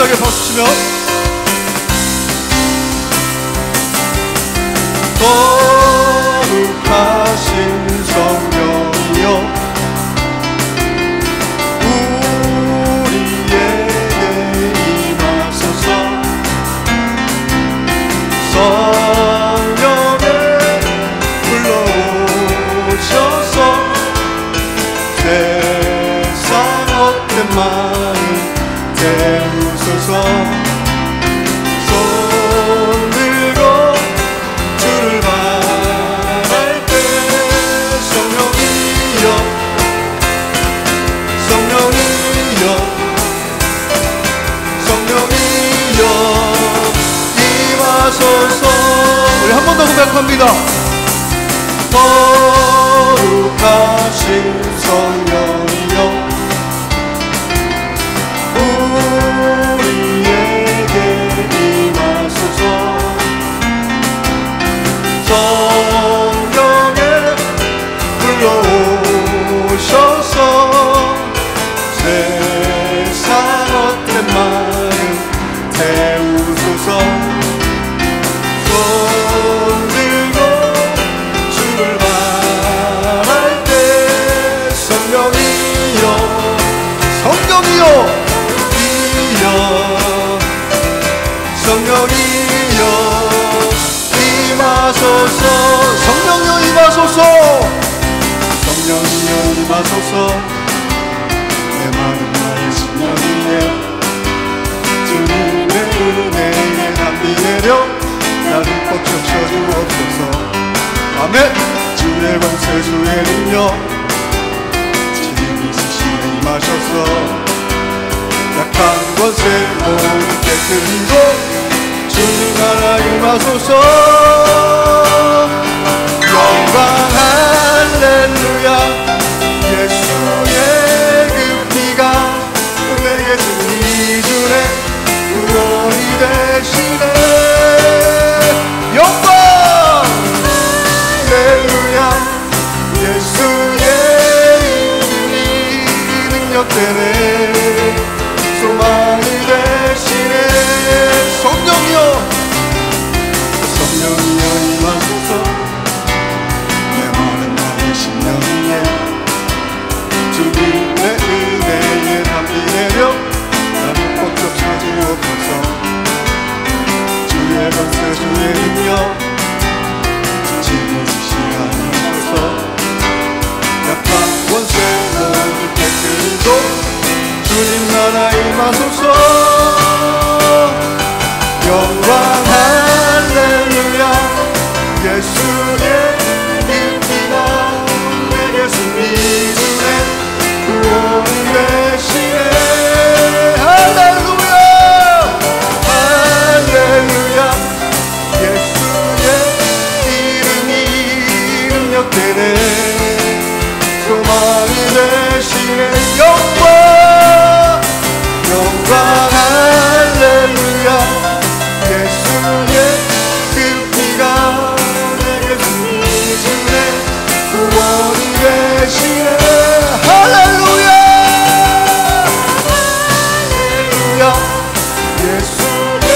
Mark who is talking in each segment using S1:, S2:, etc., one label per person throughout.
S1: 힘차게 박수치며 거룩하신 성령이여 우리에게 임하소서 성령에 불러오셔서 세상 헛된 마음 태우소서 손 들고 주를 바랄 때 성령이여 성령이여 성령이여 임하소서. 우리 한 번 더 고백합니다. 거룩하신 성령이여 우리에게 임하소서 성령에 불러오셔서 세상 헛된 마음 태우소서 손 들고 주를 바랄 때 성령이여 성령이여 성령이여 임하소서 성령이여 임하소서 성령이여 임하소서 내 마음 나의 심령 위에 주님의 은혜에 담비 내려 나를 꽉 적셔주옵소서. 아멘. 주의 권세 주의 능력 주님이 지시에 임하셔서 약한 권세 모두 깨뜨리고 주님 나라 임하소서. 영광 할렐루야 예수의 그 피가 내게 승리 주네 구원이 되시네. 영광 할렐루야 예수의 이름이 능력되네 소망이 되시네. 성령이여 성령이여 임하소서 내 마음 나의 심령 위에 주님의 은혜에 담비 내려 나를 꼭 적셔주옵소서. 주의 권세 주의 능력 지시하옵소서. 약한 권세 모두 깨뜨리고 주님 나라 임하소서. 영광 할렐루야 예수의 그 피가 내게 승리 주네 구원이 되시네. 할렐루야 할렐루야 예수의 이름이 능력되네 소망이 되시네. 영광 할렐루야 예수의 그 피가 내게 승리 주네 구원이 되시네. 할렐루야 할렐루야 예수의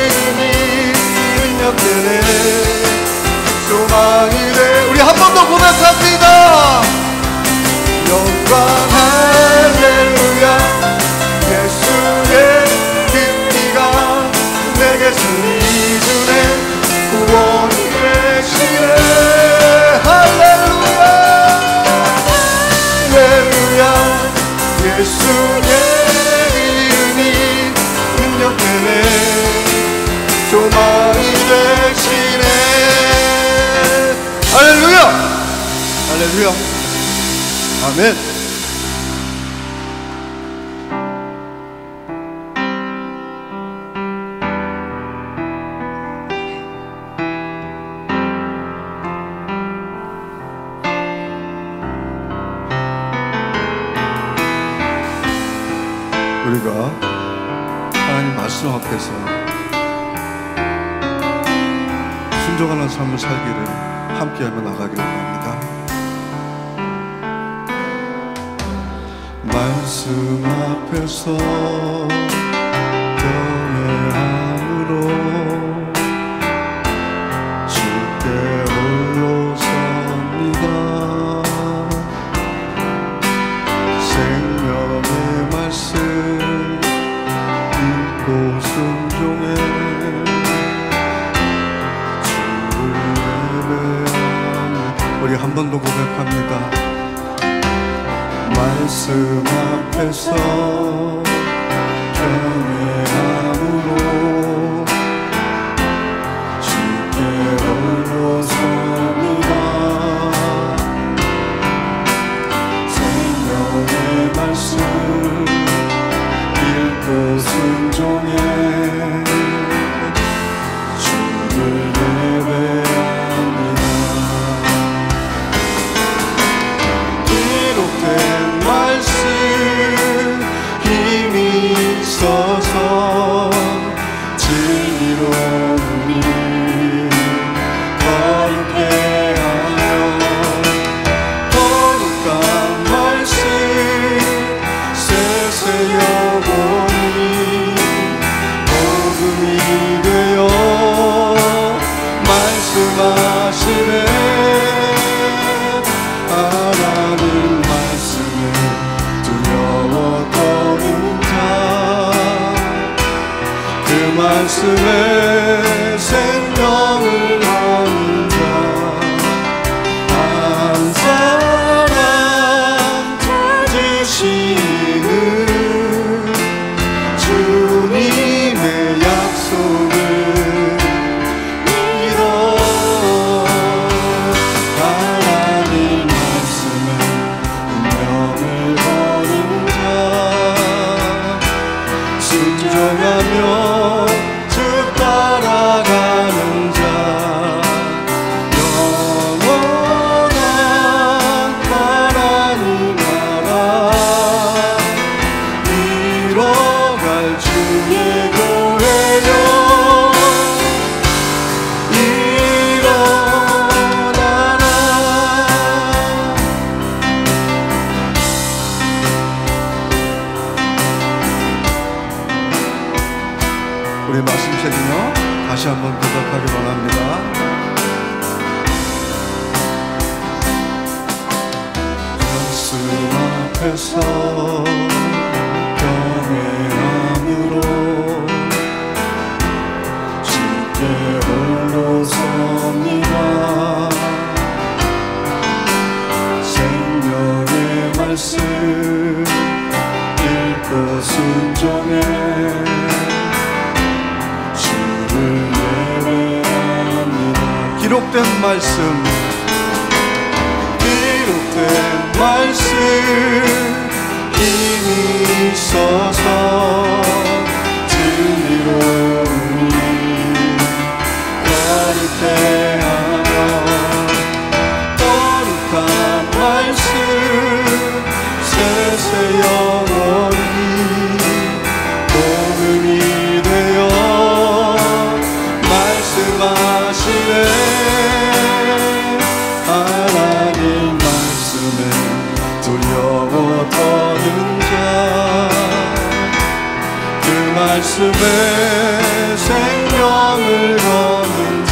S1: 이름이 능력되네 소망이 돼. 우리 한 번 더 고백합니다. 영광 할렐루야 예수의 그 피가 내게 승리 주네 구원이 되시네. 할렐루야 할렐루야 예수의 이름이 능력되네 소망이 되시네. 할렐루야 할렐루야 아멘. 우리가 하나님 말씀 앞에서 순종하는 삶을 살기를 함께하며 나가기를 합니다. 말씀 앞에서 한 번 더 고백합니다. 말씀 앞에서 경외함으로 주께 홀로 섭니다. 생명의 말씀 읽고 순종해 주를 예배합니다. 기록된 말씀 힘이 있어서 진리로 우리 거룩해 하며 거룩한 말씀 세세여 보니 복음이 되어 말씀하시네. 하나님 말씀에 두려워 떠는 자 그 말씀에 생명을 얻는 자 한 사람 찾으시는 주님의 약속을 믿어. 하나님 말씀에 운명을 거는 자 순종하며 주 따라가는 자 영원한 하나님 나라 이뤄갈 주의 교회여 일어나라. 우리 말씀 책이며 다시 한번 고백하기 원합니다. 말씀 앞에서 경외함으로 주께 홀로 섭니다. 생명의 말씀 읽고 순종해 주를 예배합니다. 기록된 말씀 힘이 있어서 진리로 우리 거룩해 하며 거룩한 말씀 세세 영원히 복음이 되어 말씀하시네. 하나님 말씀에 두려워 떠는 자 그 말씀에 생명을 거는 자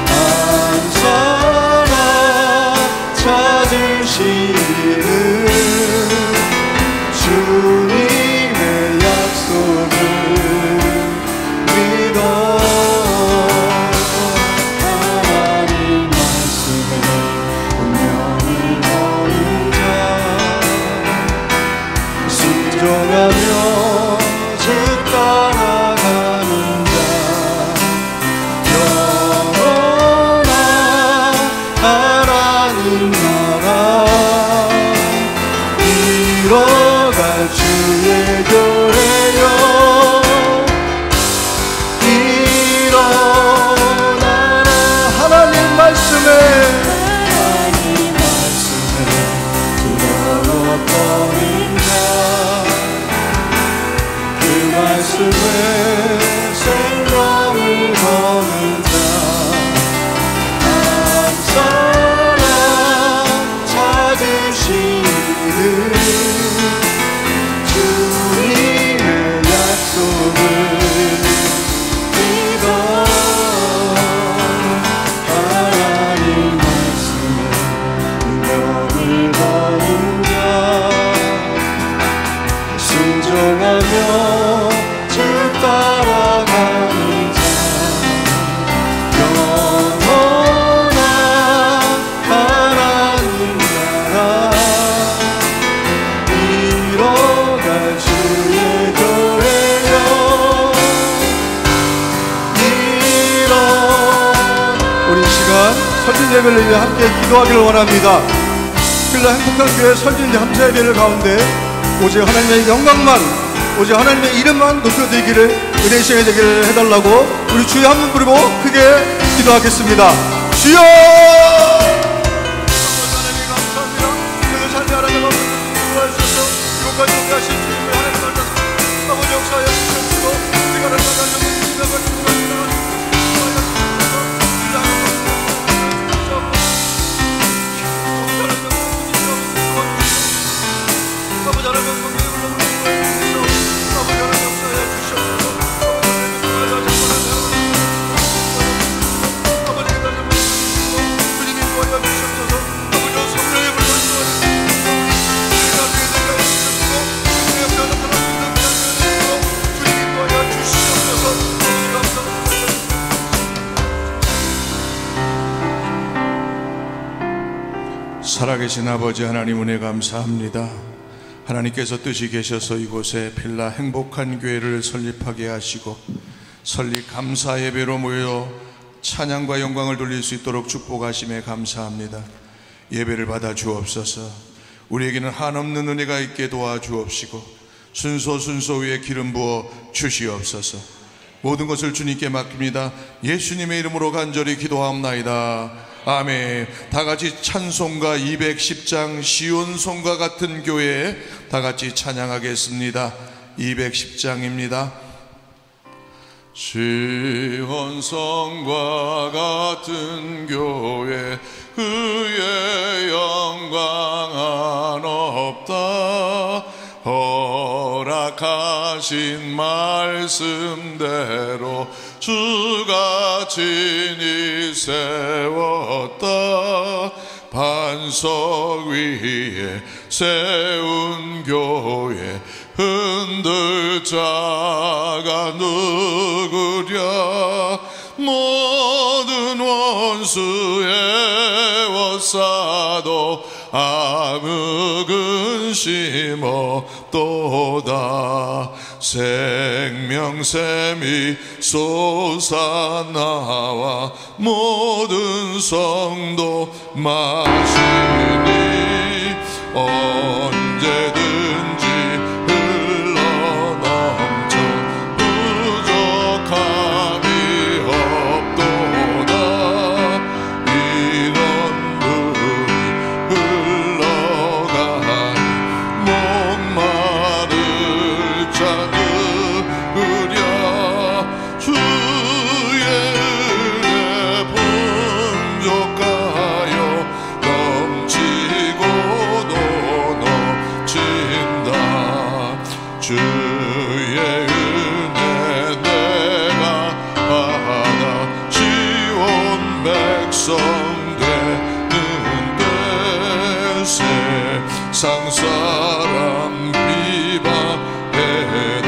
S1: 한 사람 찾으시는 주님의 약속을 믿어. 하나님 말씀에 운명을 거는 자 순종하며 주 동안 설립 예배를 위해 함께 기도하기를 원합니다. 필라 행복한 교회 설립 감사 예배를 가운데 오직 하나님의 영광만, 오직 하나님의 이름만 높여드리기를, 은혜 시간이 되기를 해달라고 우리 주여 한번 부르고 크게 기도하겠습니다. 주여! 하나님 감사합니다. 그래서 삶의 하나님 아버지 도와주셔서 이곳까지 오게 하신 주님의 하나님 말씀 아버지 역사하여 주시옵시고, 우리가 하나님 말씀 지나가 주시옵소서. 살아계신 아버지 하나님, 은혜 감사합니다. 하나님께서 뜻이 계셔서 이곳에 필라 행복한 교회를 설립하게 하시고 설립 감사 예배로 모여 찬양과 영광을 돌릴 수 있도록 축복하심에 감사합니다. 예배를 받아 주옵소서. 우리에게는 한없는 은혜가 있게 도와주옵시고 순서 위에 기름 부어 주시옵소서. 모든 것을 주님께 맡깁니다. 예수님의 이름으로 간절히 기도하옵나이다. 아멘. 다같이 찬송가 210장 시온송과 같은 교회 다같이 찬양하겠습니다. 210장입니다. 시온성과 같은 교회 그의 영광은 없다. 허락하신 말씀대로 주가 친히 세웠다. 반석 위에 세운 교회 흔들 자가 누구랴. 모든 원수의 워싸도 아무 근심 없도다. 생명샘이 솟아나와 모든 성도 마시니 언제든지 흘러넘쳐 부족함이 없도다. 이런 물이 흘러가니 목마를 자 누구랴. 주의 은혜 풍족하여 넘치고도 넘친다. 주의 은혜 내가 받아 지온 백성 되는데 세상 사람 비방해도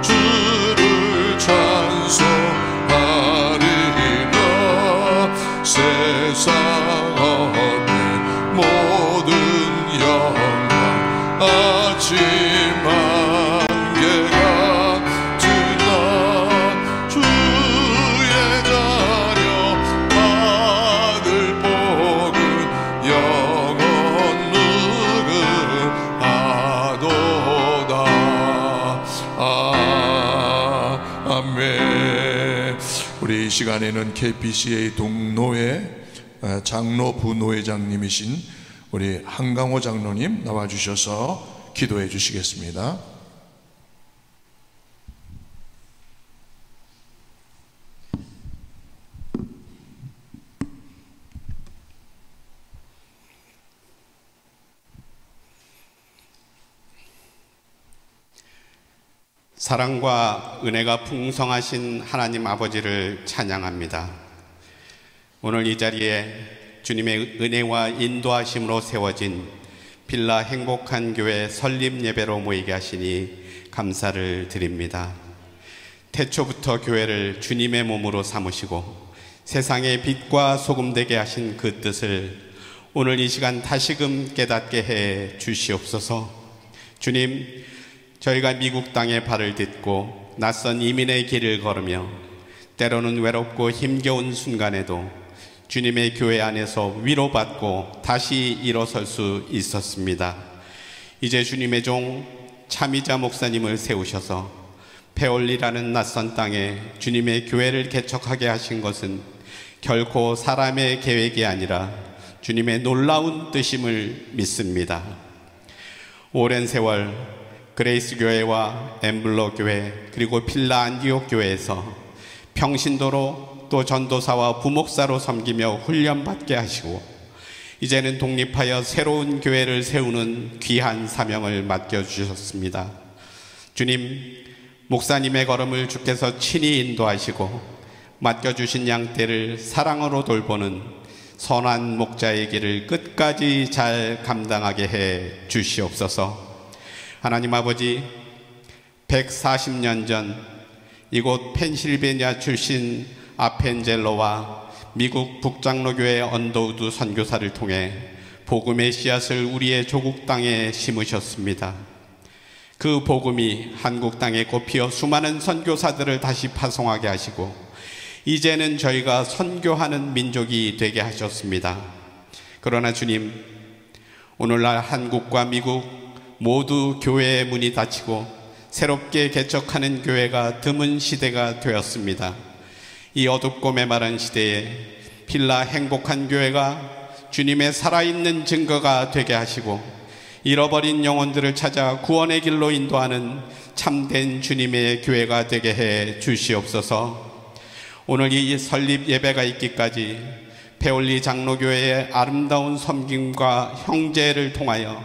S1: 주를 찬송하리라. 세상 얻는 모든 영광 아침 안개가 지나. 주의 자녀 받을 복은 영원 누구하도다. 아멘. 우리 이 시간에는 KPCA 동노회 장로 부노회장님이신 우리 한강호 장로님 나와주셔서 기도해 주시겠습니다.
S2: 사랑과 은혜가 풍성하신 하나님 아버지를 찬양합니다. 오늘 이 자리에 주님의 은혜와 인도하심으로 세워진 필라 행복한 교회 설립 예배로 모이게 하시니 감사를 드립니다. 태초부터 교회를 주님의 몸으로 삼으시고 세상의 빛과 소금 되게 하신 그 뜻을 오늘 이 시간 다시금 깨닫게 해 주시옵소서. 주님, 저희가 미국 땅에 발을 딛고 낯선 이민의 길을 걸으며 때로는 외롭고 힘겨운 순간에도 주님의 교회 안에서 위로받고 다시 일어설 수 있었습니다. 이제 주님의 종 차미자 목사님을 세우셔서 페올리라는 낯선 땅에 주님의 교회를 개척하게 하신 것은 결코 사람의 계획이 아니라 주님의 놀라운 뜻임을 믿습니다. 오랜 세월 그레이스 교회와 엠블러 교회 그리고 필라 안디옥 교회에서 평신도로 또 전도사와 부목사로 섬기며 훈련받게 하시고 이제는 독립하여 새로운 교회를 세우는 귀한 사명을 맡겨주셨습니다. 주님, 목사님의 걸음을 주께서 친히 인도하시고 맡겨주신 양떼를 사랑으로 돌보는 선한 목자의 길을 끝까지 잘 감당하게 해 주시옵소서. 하나님 아버지, 140년 전 이곳 펜실베니아 출신 아펜젤로와 미국 북장로교회 언더우드 선교사를 통해 복음의 씨앗을 우리의 조국 땅에 심으셨습니다. 그 복음이 한국 땅에 꽃피어 수많은 선교사들을 다시 파송하게 하시고 이제는 저희가 선교하는 민족이 되게 하셨습니다. 그러나 주님, 오늘날 한국과 미국 모두 교회의 문이 닫히고 새롭게 개척하는 교회가 드문 시대가 되었습니다. 이 어둡고 메마른 시대에 필라 행복한 교회가 주님의 살아있는 증거가 되게 하시고 잃어버린 영혼들을 찾아 구원의 길로 인도하는 참된 주님의 교회가 되게 해 주시옵소서. 오늘 이 설립 예배가 있기까지 페올리 장로교회의 아름다운 섬김과 형제를 통하여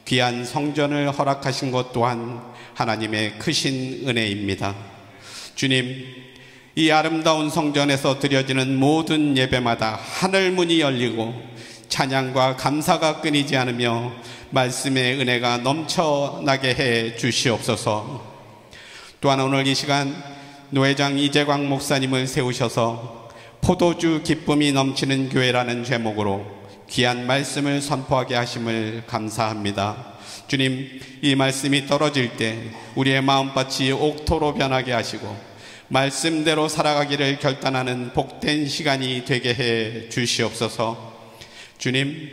S2: 귀한 성전을 허락하신 것 또한 하나님의 크신 은혜입니다. 주님, 이 아름다운 성전에서 드려지는 모든 예배마다 하늘문이 열리고 찬양과 감사가 끊이지 않으며 말씀의 은혜가 넘쳐나게 해 주시옵소서. 또한 오늘 이 시간 노회장 이재광 목사님을 세우셔서 포도주 기쁨이 넘치는 교회라는 제목으로 귀한 말씀을 선포하게 하심을 감사합니다. 주님, 이 말씀이 떨어질 때 우리의 마음밭이 옥토로 변하게 하시고 말씀대로 살아가기를 결단하는 복된 시간이 되게 해 주시옵소서. 주님,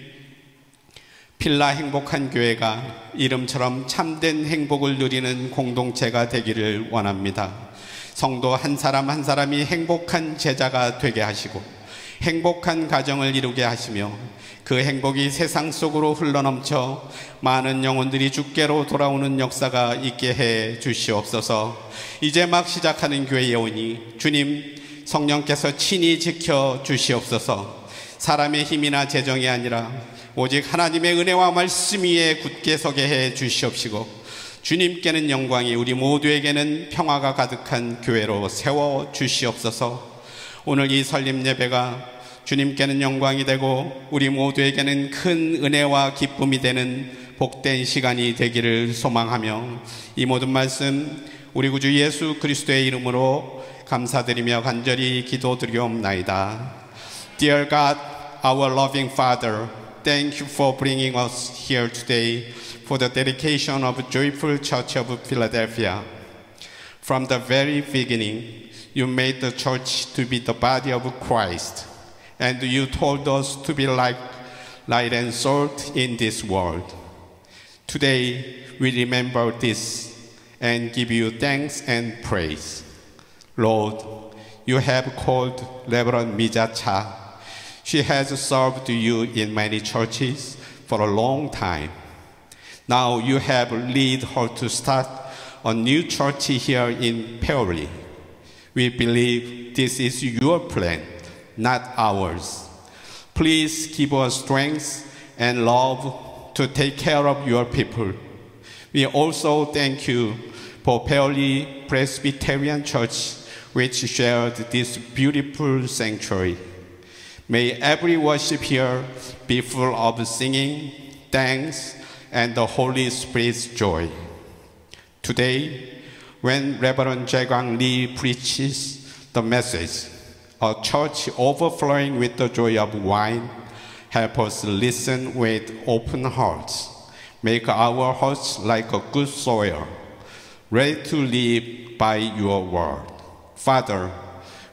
S2: 필라 행복한 교회가 이름처럼 참된 행복을 누리는 공동체가 되기를 원합니다. 성도 한 사람 한 사람이 행복한 제자가 되게 하시고 행복한 가정을 이루게 하시며 그 행복이 세상 속으로 흘러넘쳐 많은 영혼들이 주께로 돌아오는 역사가 있게 해 주시옵소서. 이제 막 시작하는 교회 예언이 주님 성령께서 친히 지켜 주시옵소서. 사람의 힘이나 재정이 아니라 오직 하나님의 은혜와 말씀 위에 굳게 서게 해 주시옵시고 주님께는 영광이 우리 모두에게는 평화가 가득한 교회로 세워 주시옵소서. 오늘 이 설립 예배가 주님께는 영광이 되고 우리 모두에게는 큰 은혜와 기쁨이 되는 복된 시간이 되기를 소망하며 이 모든 말씀 우리 구주 예수 그리스도의 이름으로 감사드리며 간절히 기도드리옵나이다. Dear God, our loving Father, thank you for bringing us here today for the dedication of Joyful Church of Philadelphia. From the very beginning, you made the church to be the body of Christ. And you told us to be like light and salt in this world. Today, we remember this and give you thanks and praise. Lord, you have called Reverend Mija Cha. She has served you in many churches for a long time. Now you have led her to start a new church here in Peoria. We believe this is your plan, not ours. Please give us strength and love to take care of your people. We also thank you for Peoria Presbyterian Church, which shared this beautiful sanctuary. May every worship here be full of singing, thanks, and the Holy Spirit's joy. Today, when Reverend Jae-Kwang Lee preaches the message, a church overflowing with the joy of wine, help us listen with open hearts. Make our hearts like a good soil, ready to live by your word. Father,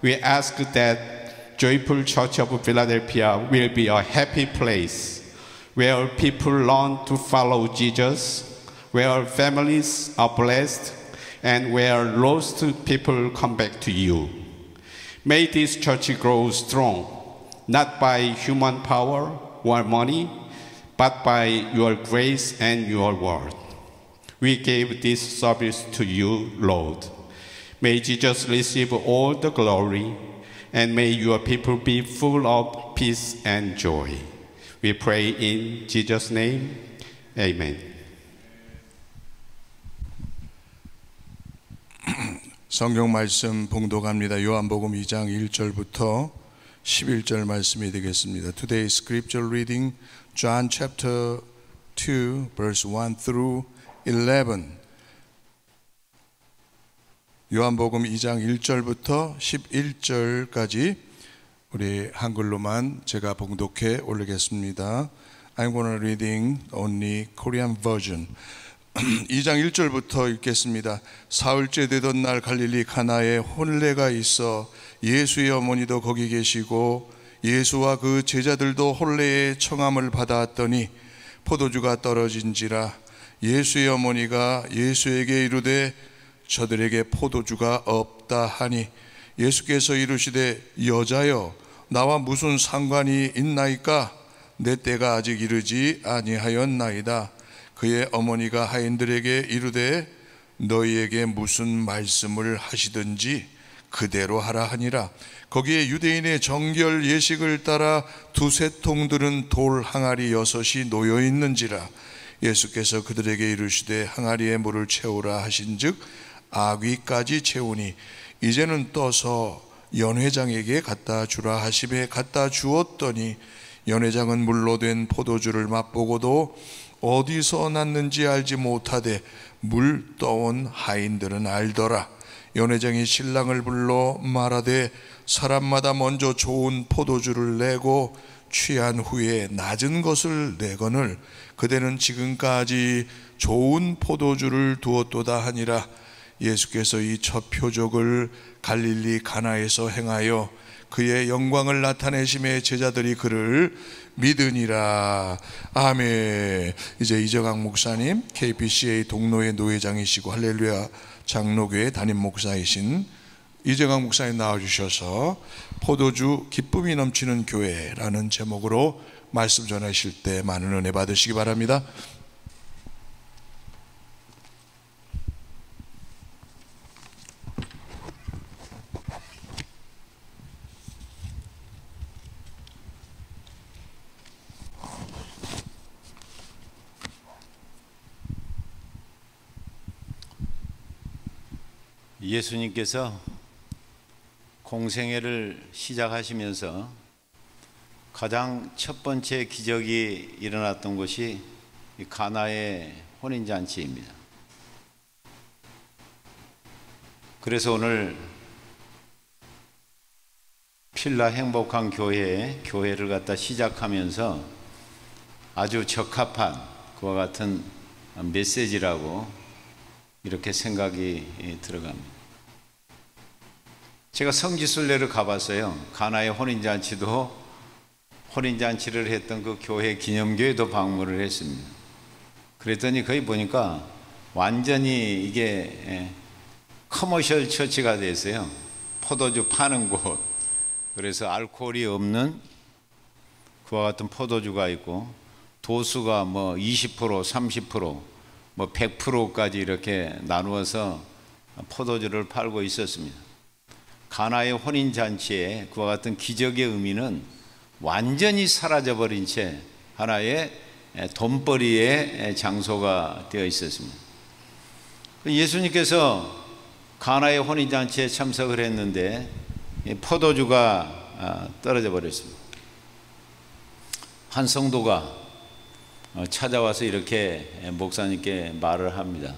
S2: we ask that Joyful Church of Philadelphia will be a happy place where people learn to follow Jesus, where families are blessed, and where lost people come back to you. May this church grow strong, not by human power or money, but by your grace and your word. We gave this service to you, Lord. May Jesus receive all the glory, and may your people be full of peace and joy. We pray in Jesus' name. Amen.
S1: 성경 말씀 봉독합니다. 요한복음 2장 1절부터 11절 말씀이 되겠습니다. Today's scripture reading, John chapter 2, verse 1 through 11. 요한복음 2장 1절부터 11절까지 우리 한글로만 제가 봉독해 올리겠습니다. I'm gonna reading only Korean version. 2장 1절부터 읽겠습니다. 사흘째 되던 날 갈릴리 가나에 혼례가 있어 예수의 어머니도 거기 계시고 예수와 그 제자들도 혼례의 청함을 받았더니 포도주가 떨어진지라 예수의 어머니가 예수에게 이르되 저들에게 포도주가 없다 하니 예수께서 이르시되 여자여 나와 무슨 상관이 있나이까 내 때가 아직 이르지 아니하였나이다. 그의 어머니가 하인들에게 이르되 너희에게 무슨 말씀을 하시든지 그대로 하라 하니라. 거기에 유대인의 정결 예식을 따라 두세 통들은 돌 항아리 6이 놓여 있는지라. 예수께서 그들에게 이르시되 항아리에 물을 채우라 하신즉 아귀까지 채우니 이제는 떠서 연회장에게 갖다 주라 하심에 갖다 주었더니 연회장은 물로 된 포도주를 맛보고도 어디서 났는지 알지 못하되 물 떠온 하인들은 알더라. 연회장이 신랑을 불러 말하되 사람마다 먼저 좋은 포도주를 내고 취한 후에 낮은 것을 내거늘 그대는 지금까지 좋은 포도주를 두었도다 하니라. 예수께서 이 첫 표적을 갈릴리 가나에서 행하여 그의 영광을 나타내심에 제자들이 그를 믿으니라. 아멘. 이제 이정학 목사님, KPCA 동로의 노회장이시고 할렐루야 장로교회 담임 목사이신 이정학 목사님 나와주셔서 포도주 기쁨이 넘치는 교회라는 제목으로 말씀 전하실 때 많은 은혜 받으시기 바랍니다.
S3: 예수님께서 공생애를 시작하시면서 가장 첫 번째 기적이 일어났던 곳이 가나의 혼인잔치입니다. 그래서 오늘 필라 행복한 교회를 갖다 시작하면서 아주 적합한 그와 같은 메시지라고 이렇게 생각이 들어갑니다. 제가 성지순례를 가봤어요. 가나의 혼인잔치를 했던 그 교회 기념교회도 방문을 했습니다. 그랬더니 거기 보니까 완전히 이게 커머셜 처치가 됐어요. 포도주 파는 곳. 그래서 알코올이 없는 그와 같은 포도주가 있고 도수가 뭐 20%, 30%, 뭐 100%까지 이렇게 나누어서 포도주를 팔고 있었습니다. 가나의 혼인잔치에 그와 같은 기적의 의미는 완전히 사라져버린 채 하나의 돈벌이의 장소가 되어 있었습니다. 예수님께서 가나의 혼인잔치에 참석을 했는데 포도주가 떨어져 버렸습니다. 한 성도가 찾아와서 이렇게 목사님께 말을 합니다.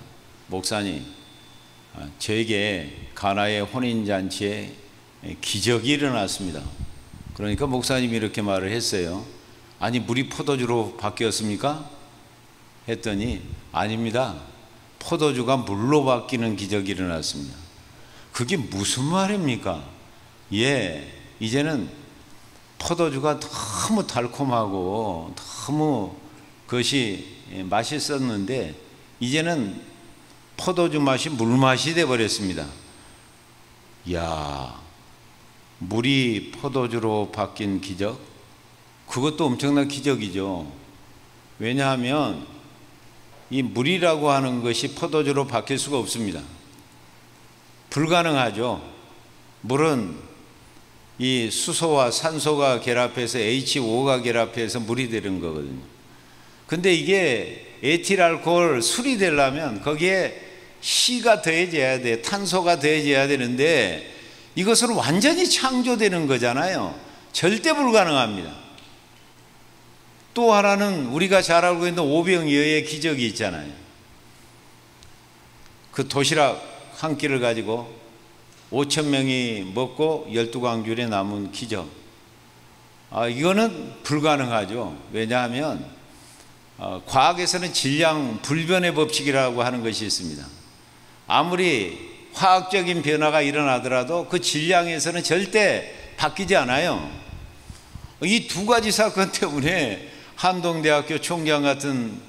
S3: 목사님, 저에게 가나의 혼인잔치에 기적이 일어났습니다. 그러니까 목사님이 이렇게 말을 했어요. 아니, 물이 포도주로 바뀌었습니까? 했더니 아닙니다. 포도주가 물로 바뀌는 기적이 일어났습니다. 그게 무슨 말입니까? 예, 이제는 포도주가 너무 달콤하고 너무 그것이 맛있었는데 이제는 포도주 맛이 물맛이 되어버렸습니다. 이야, 물이 포도주로 바뀐 기적? 그것도 엄청난 기적이죠. 왜냐하면 이 물이라고 하는 것이 포도주로 바뀔 수가 없습니다. 불가능하죠. 물은 이 수소와 산소가 결합해서 H2O가 결합해서 물이 되는 거거든요. 근데 이게 에틸알코올 술이 되려면 거기에 C가 더해져야 돼, 탄소가 더해져야 되는데 이것은 완전히 창조되는 거잖아요. 절대 불가능합니다. 또 하나는 우리가 잘 알고 있는 오병이어의 기적이 있잖아요. 그 도시락 한 끼를 가지고 5,000명이 먹고 12광줄에 남은 기적. 이거는 불가능하죠. 왜냐하면 과학에서는 질량 불변의 법칙이라고 하는 것이 있습니다. 아무리 화학적인 변화가 일어나더라도 그 질량에서는 절대 바뀌지 않아요. 이 두 가지 사건 때문에 한동대학교 총장 같은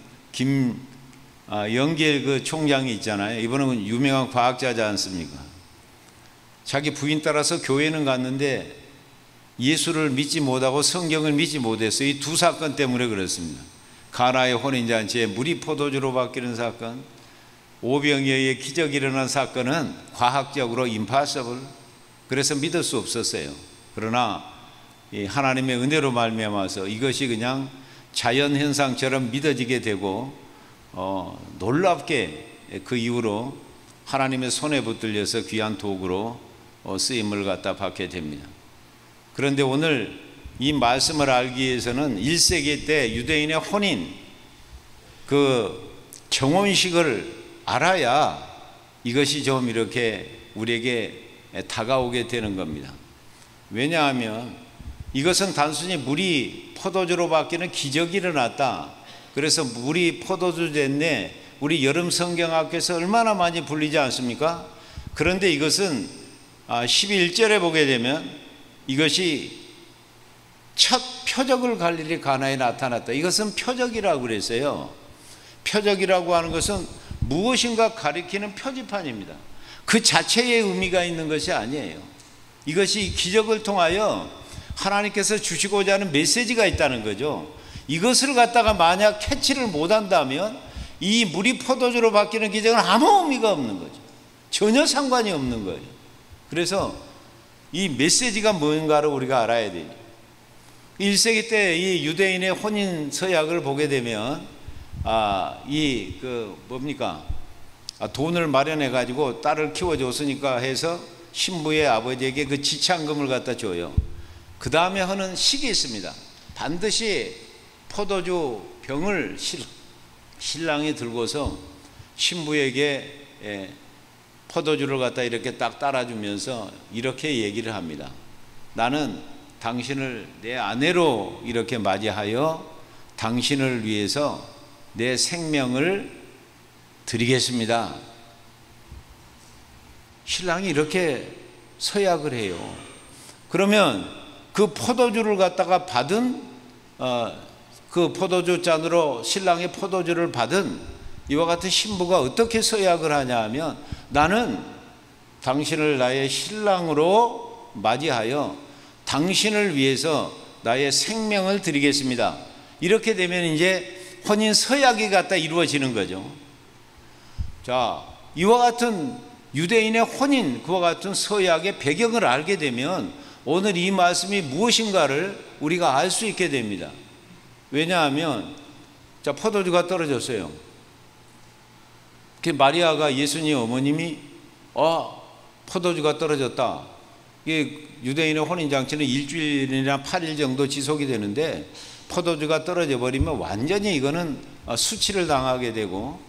S3: 영길 그 총장이 있잖아요. 이분은 유명한 과학자지 않습니까? 자기 부인 따라서 교회는 갔는데 예수를 믿지 못하고 성경을 믿지 못했어요. 이 두 사건 때문에 그렇습니다. 가나의 혼인잔치에 물이 포도주로 바뀌는 사건, 오병이어의 기적이 일어난 사건은 과학적으로 impossible, 그래서 믿을 수 없었어요. 그러나 하나님의 은혜로 말미암아서 이것이 그냥 자연현상처럼 믿어지게 되고 놀랍게 그 이후로 하나님의 손에 붙들려서 귀한 도구로 쓰임을 갖다 받게 됩니다. 그런데 오늘 이 말씀을 알기 위해서는 1세기 때 유대인의 혼인 그 정혼식을 알아야 이것이 좀 이렇게 우리에게 다가오게 되는 겁니다. 왜냐하면 이것은 단순히 물이 포도주로 바뀌는 기적이 일어났다, 그래서 물이 포도주 됐네, 우리 여름 성경학교에서 얼마나 많이 불리지 않습니까? 그런데 이것은 11절에 보게 되면 이것이 첫 표적을 갈릴리 가나에 나타났다. 이것은 표적이라고 그랬어요. 표적이라고 하는 것은 무엇인가 가리키는 표지판입니다. 그 자체의 의미가 있는 것이 아니에요. 이것이 기적을 통하여 하나님께서 주시고자 하는 메시지가 있다는 거죠. 이것을 갖다가 만약 캐치를 못한다면 이 물이 포도주로 바뀌는 기적은 아무 의미가 없는 거죠. 전혀 상관이 없는 거예요. 그래서 이 메시지가 뭔가를 우리가 알아야 돼요. 1세기 때 이 유대인의 혼인 서약을 보게 되면 돈을 마련해 가지고 딸을 키워줬으니까 해서 신부의 아버지에게 그 지참금을 갖다 줘요. 그 다음에 하는 식이 있습니다. 반드시 포도주 병을 신랑이 들고서 신부에게 포도주를 갖다 이렇게 딱 따라주면서 이렇게 얘기를 합니다. 나는 당신을 내 아내로 이렇게 맞이하여 당신을 위해서 내 생명을 드리겠습니다. 신랑이 이렇게 서약을 해요. 그러면 그 포도주를 갖다가 받은 그 포도주 잔으로 신랑의 포도주를 받은 이와 같은 신부가 어떻게 서약을 하냐 하면, 나는 당신을 나의 신랑으로 맞이하여 당신을 위해서 나의 생명을 드리겠습니다. 이렇게 되면 이제 혼인 서약이 갖다 이루어지는 거죠. 자, 이와 같은 유대인의 혼인, 그와 같은 서약의 배경을 알게 되면 오늘 이 말씀이 무엇인가를 우리가 알 수 있게 됩니다. 왜냐하면 자, 포도주가 떨어졌어요. 그 마리아가 예수님 어머님이 포도주가 떨어졌다. 이게 유대인의 혼인잔치는 일주일이나 8일 정도 지속이 되는데 포도주가 떨어져 버리면 완전히 이거는 수치를 당하게 되고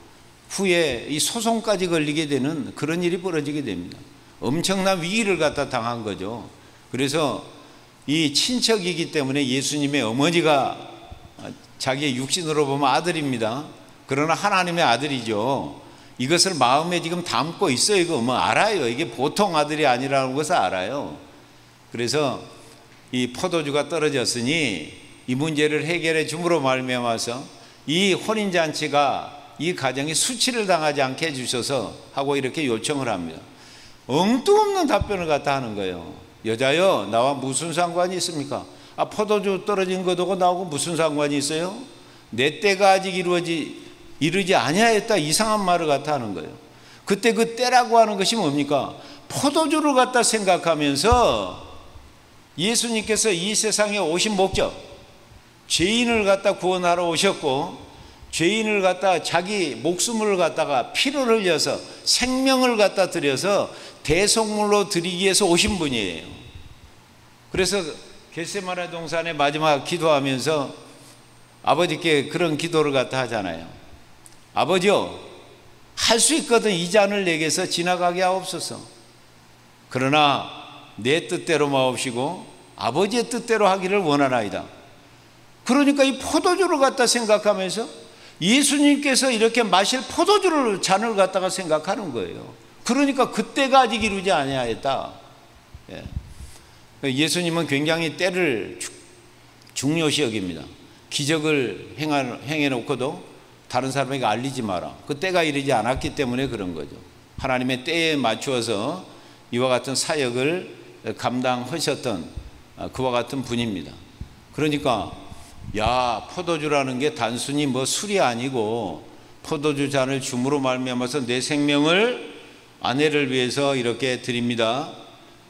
S3: 후에 이 소송까지 걸리게 되는 그런 일이 벌어지게 됩니다. 엄청난 위기를 갖다 당한 거죠. 그래서 이 친척이기 때문에 예수님의 어머니가 자기의 육신으로 보면 아들입니다. 그러나 하나님의 아들이죠. 이것을 마음에 지금 담고 있어요. 이거 알아요. 이게 보통 아들이 아니라는 것을 알아요. 그래서 이 포도주가 떨어졌으니 이 문제를 해결해 줌으로 말미암아서 이 혼인잔치가 이 가정이 수치를 당하지 않게 해주셔서 하고 이렇게 요청을 합니다. 엉뚱없는 답변을 갖다 하는 거예요. 여자여, 나와 무슨 상관이 있습니까? 포도주 떨어진 것하고 나하고 무슨 상관이 있어요? 내 때가 아직 이르지 아니하였다, 이상한 말을 갖다 하는 거예요. 그때 그 때라고 하는 것이 뭡니까? 포도주를 갖다 생각하면서 예수님께서 이 세상에 오신 목적, 죄인을 갖다 구원하러 오셨고, 죄인을 갖다 자기 목숨을 갖다가 피를 흘려서 생명을 갖다 드려서 대속물로 드리기 위해서 오신 분이에요. 그래서 겟세마네 동산에 마지막 기도하면서 아버지께 그런 기도를 갖다 하잖아요. 아버지요, 할 수 있거든 이 잔을 내게서 지나가게 하옵소서. 그러나 내 뜻대로 마옵시고 아버지의 뜻대로 하기를 원하나이다. 그러니까 이 포도주를 갖다 생각하면서 예수님께서 이렇게 마실 포도주를 잔을 갖다가 생각하는 거예요. 그러니까 그때가 아직 이루지 아니하였다. 예수님은 굉장히 때를 중요시 여깁니다. 기적을 행해놓고도 다른 사람에게 알리지 마라. 그 때가 이르지 않았기 때문에 그런 거죠. 하나님의 때에 맞추어서 이와 같은 사역을 감당하셨던 그와 같은 분입니다. 그러니까 포도주라는 게 단순히 술이 아니고 포도주 잔을 줌으로 말미암아서 내 생명을 아내를 위해서 이렇게 드립니다.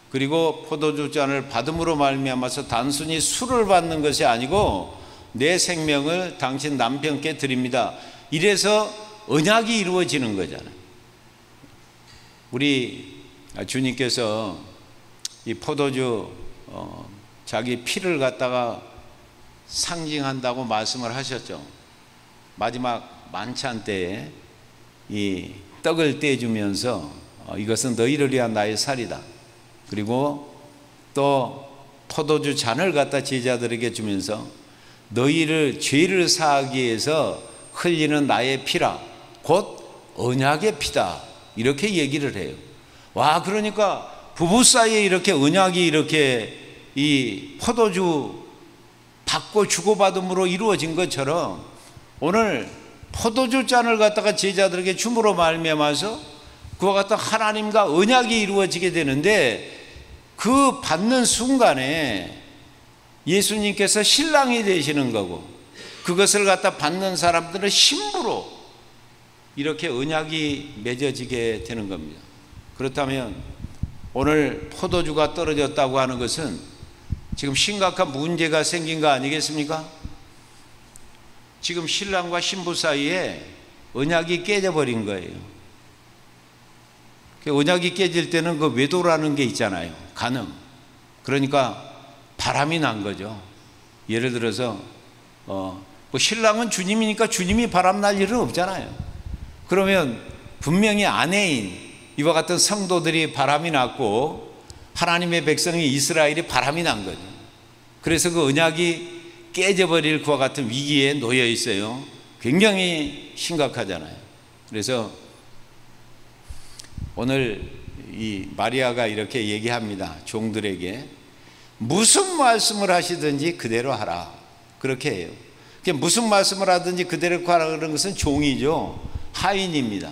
S3: 그리고 포도주 잔을 받음으로 말미암아서 단순히 술을 받는 것이 아니고 내 생명을 당신 남편께 드립니다. 이래서 언약이 이루어지는 거잖아요. 우리 주님께서 이 포도주 자기 피를 갖다가 상징한다고 말씀을 하셨죠. 마지막 만찬 때에 이 떡을 떼주면서 이것은 너희를 위한 나의 살이다. 그리고 또 포도주 잔을 갖다 제자들에게 주면서 너희를 죄를 사하기 위해서 흘리는 나의 피라, 곧 언약의 피다, 이렇게 얘기를 해요. 그러니까 부부 사이에 이렇게 언약이 이렇게 이 포도주 받고 주고받음으로 이루어진 것처럼 오늘 포도주 잔을 갖다가 제자들에게 줌으로 말미암아서 그와 같은 하나님과 언약이 이루어지게 되는데, 그 받는 순간에 예수님께서 신랑이 되시는 거고, 그것을 갖다 받는 사람들은 신부로 이렇게 언약이 맺어지게 되는 겁니다. 그렇다면 오늘 포도주가 떨어졌다고 하는 것은 지금 심각한 문제가 생긴 거 아니겠습니까? 지금 신랑과 신부 사이에 언약이 깨져버린 거예요. 언약이 깨질 때는 그 외도라는 게 있잖아요. 간음. 그러니까 바람이 난 거죠. 예를 들어서 신랑은 주님이니까 주님이 바람 날 일은 없잖아요. 그러면 분명히 아내인 이와 같은 성도들이 바람이 났고 하나님의 백성이 이스라엘이 바람이 난 거죠. 그래서 그 언약이 깨져버릴 그와 같은 위기에 놓여 있어요. 굉장히 심각하잖아요. 그래서 오늘 이 마리아가 이렇게 얘기합니다. 종들에게 무슨 말씀을 하시든지 그대로 하라. 그렇게 해요. 무슨 말씀을 하든지 그대로 하라는 것은 종이죠. 하인입니다.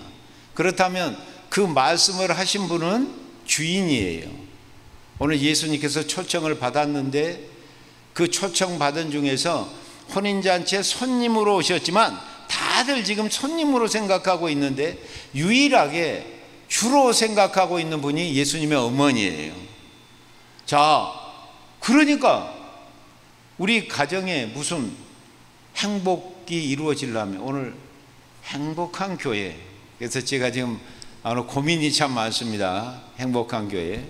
S3: 그렇다면 그 말씀을 하신 분은 주인이에요. 오늘 예수님께서 초청을 받았는데 그 초청 받은 중에서 혼인잔치에 손님으로 오셨지만 다들 지금 손님으로 생각하고 있는데 유일하게 주로 생각하고 있는 분이 예수님의 어머니예요. 자, 그러니까 우리 가정에 무슨 행복이 이루어지려면 오늘 행복한 교회, 그래서 제가 지금 고민이 참 많습니다. 행복한 교회.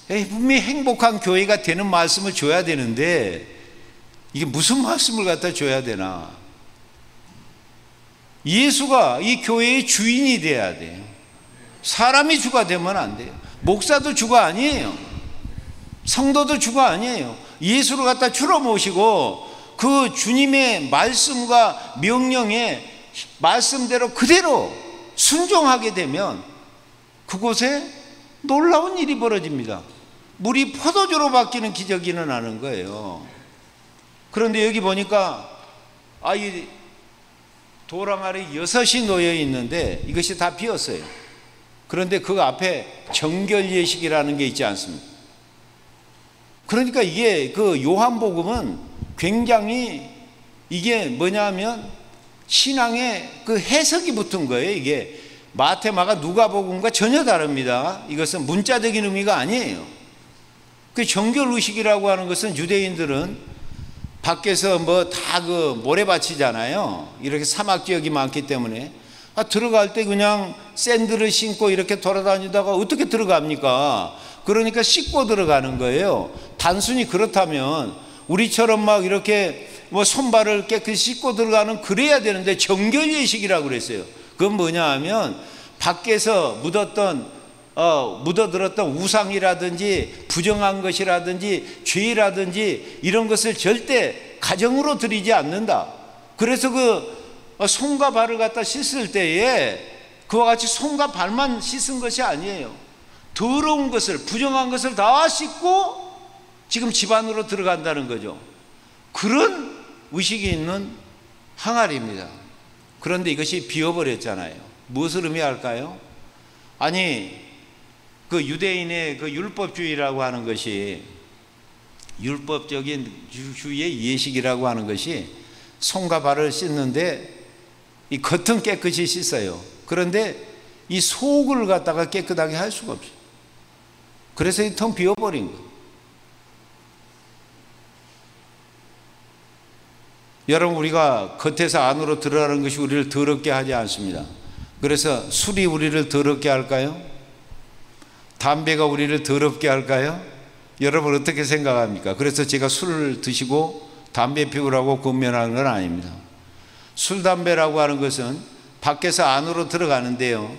S3: 분명히 행복한 교회가 되는 말씀을 줘야 되는데 이게 무슨 말씀을 갖다 줘야 되나? 예수가 이 교회의 주인이 돼야 돼요. 사람이 주가 되면 안 돼요. 목사도 주가 아니에요. 성도도 주가 아니에요. 예수를 갖다 주로 모시고 그 주님의 말씀과 명령에 말씀대로 그대로 순종하게 되면 그곳에 놀라운 일이 벌어집니다. 물이 포도주로 바뀌는 기적이 일어나는 거예요. 그런데 여기 보니까 이 도랑 아래 6이 놓여 있는데 이것이 다 비었어요. 그런데 그 앞에 정결 예식이라는 게 있지 않습니까? 그러니까 이게 그 요한복음은 굉장히 이게 뭐냐면 신앙에 그 해석이 붙은 거예요. 이게 마태, 마가, 누가복음과 전혀 다릅니다. 이것은 문자적인 의미가 아니에요. 그 정결 의식이라고 하는 것은 유대인들은 밖에서 뭐 다 그 모래밭이잖아요. 이렇게 사막 지역이 많기 때문에 들어갈 때 그냥 샌들을 신고 이렇게 돌아다니다가 어떻게 들어갑니까? 그러니까 씻고 들어가는 거예요. 단순히 그렇다면 우리처럼 막 이렇게 뭐 손발을 깨끗이 씻고 들어가는 그래야 되는데 정결 예식이라고 그랬어요. 그건 뭐냐 하면 밖에서 묻어들었던 우상이라든지 부정한 것이라든지 죄라든지 이런 것을 절대 가정으로 들이지 않는다. 그래서 그 손과 발을 갖다 씻을 때에 그와 같이 손과 발만 씻은 것이 아니에요. 더러운 것을, 부정한 것을 다 씻고 지금 집 안으로 들어간다는 거죠. 그런 의식이 있는 항아리입니다. 그런데 이것이 비어버렸잖아요. 무엇을 의미할까요? 아니, 그 유대인의 그 율법주의라고 하는 것이, 율법적인 주의 예식이라고 하는 것이 손과 발을 씻는데 이 겉은 깨끗이 씻어요. 그런데 이 속을 갖다가 깨끗하게 할 수가 없어요. 그래서 이 텅 비어버린 거예요. 여러분, 우리가 겉에서 안으로 들어가는 것이 우리를 더럽게 하지 않습니다. 그래서 술이 우리를 더럽게 할까요? 담배가 우리를 더럽게 할까요? 여러분 어떻게 생각합니까? 그래서 제가 술을 드시고 담배 피우라고 권면하는 건 아닙니다. 술, 담배라고 하는 것은 밖에서 안으로 들어가는데요,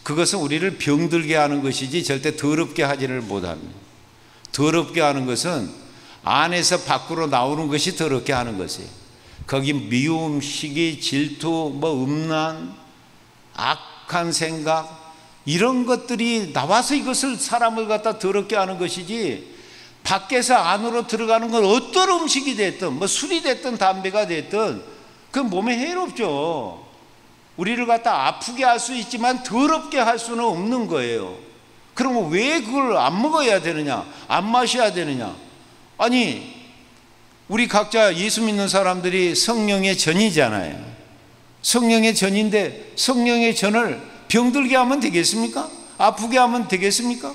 S3: 그것은 우리를 병들게 하는 것이지 절대 더럽게 하지를 못합니다. 더럽게 하는 것은 안에서 밖으로 나오는 것이 더럽게 하는 것이에요. 거기 미움, 시기, 질투, 음란, 악한 생각, 이런 것들이 나와서 이것을 사람을 갖다 더럽게 하는 것이지, 밖에서 안으로 들어가는 건 어떤 음식이 됐든 술이 됐든 담배가 됐든 그건 몸에 해롭죠. 우리를 갖다 아프게 할 수 있지만 더럽게 할 수는 없는 거예요. 그러면 왜 그걸 안 먹어야 되느냐, 안 마셔야 되느냐? 아니, 우리 각자 예수 믿는 사람들이 성령의 전이잖아요. 성령의 전인데 성령의 전을 병들게 하면 되겠습니까? 아프게 하면 되겠습니까?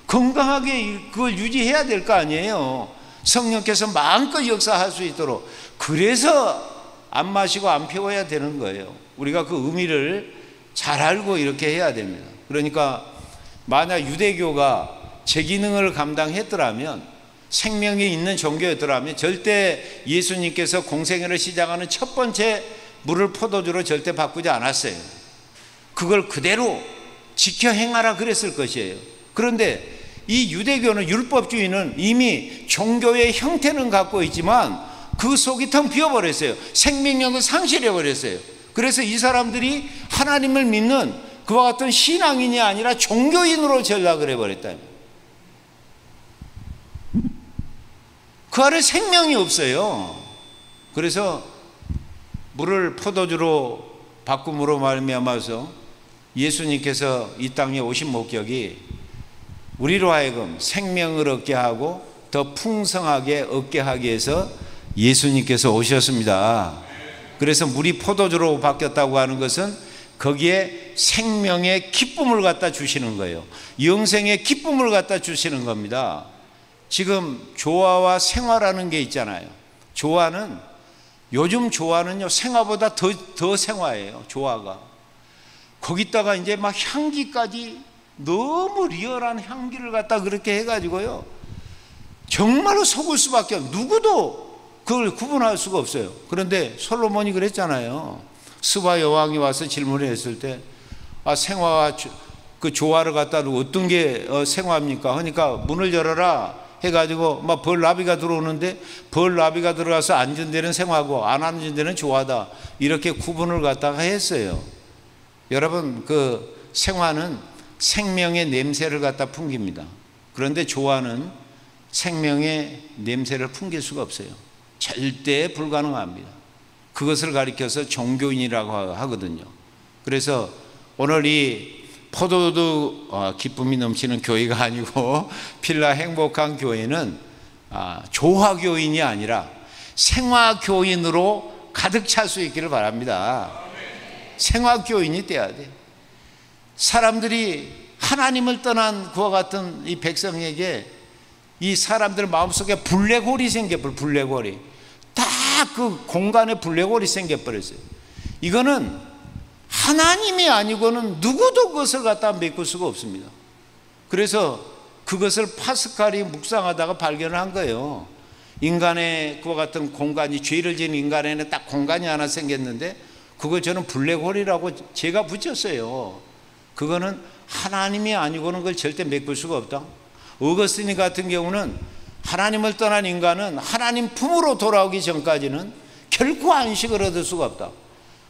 S3: 건강하게 그걸 유지해야 될 거 아니에요. 성령께서 마음껏 역사할 수 있도록. 그래서 안 마시고 안 피워야 되는 거예요. 우리가 그 의미를 잘 알고 이렇게 해야 됩니다. 그러니까 만약 유대교가 제 기능을 감당했더라면, 생명이 있는 종교였더라면 절대 예수님께서 공생애를 시작하는 첫 번째 물을 포도주로 절대 바꾸지 않았어요. 그걸 그대로 지켜 행하라 그랬을 것이에요. 그런데 이 유대교는, 율법주의는 이미 종교의 형태는 갖고 있지만 그 속이 텅 비어버렸어요. 생명력을 상실해버렸어요. 그래서 이 사람들이 하나님을 믿는 그와 같은 신앙인이 아니라 종교인으로 전락을 해버렸다. 그 안에 생명이 없어요. 그래서 물을 포도주로 바꿈으로 말미암아서 예수님께서 이 땅에 오신 목적이 우리로 하여금 생명을 얻게 하고 더 풍성하게 얻게 하기 위해서 예수님께서 오셨습니다. 그래서 물이 포도주로 바뀌었다고 하는 것은 거기에 생명의 기쁨을 갖다 주시는 거예요. 영생의 기쁨을 갖다 주시는 겁니다. 지금 조화와 생화라는 게 있잖아요. 조화는, 요즘 조화는요 생화보다 더 생화예요. 조화가 거기다가 이제 막 향기까지, 너무 리얼한 향기를 갖다 그렇게 해가지고요 정말로 속을 수밖에 없어요. 누구도 그걸 구분할 수가 없어요. 그런데 솔로몬이 그랬잖아요. 스바 여왕이 와서 질문을 했을 때, 생화와 그 조화를 갖다 어떤 게 생화입니까? 하니까 문을 열어라 해가지고 막 벌나비가 들어오는데, 벌나비가 들어가서 앉은 데는 생화고 안 앉은 데는 조화다, 이렇게 구분을 갖다가 했어요. 여러분, 그 생화는 생명의 냄새를 갖다 풍깁니다. 그런데 조화는 생명의 냄새를 풍길 수가 없어요. 절대 불가능합니다. 그것을 가리켜서 종교인이라고 하거든요. 그래서 오늘 이 포도주 기쁨이 넘치는 교회가 아니고 필라 행복한 교회는 조화교인이 아니라 생화교인으로 가득 찰 수 있기를 바랍니다. 생화교인이 돼야 돼. 사람들이 하나님을 떠난 그와 같은 이 백성에게 이 사람들 마음속에 블랙홀이 생겨버려. 블랙홀이 딱 그 공간에 블랙홀이 생겨버렸어요. 이거는 하나님이 아니고는 누구도 그것을 갖다 메꿀 수가 없습니다. 그래서 그것을 파스칼이 묵상하다가 발견을 한 거예요. 인간의 그와 같은 공간이, 죄를 지은 인간에는 딱 공간이 하나 생겼는데 그걸 저는 블랙홀이라고 제가 붙였어요. 그거는 하나님이 아니고는 그걸 절대 메꿀 수가 없다. 어거스틴 같은 경우는 하나님을 떠난 인간은 하나님 품으로 돌아오기 전까지는 결코 안식을 얻을 수가 없다.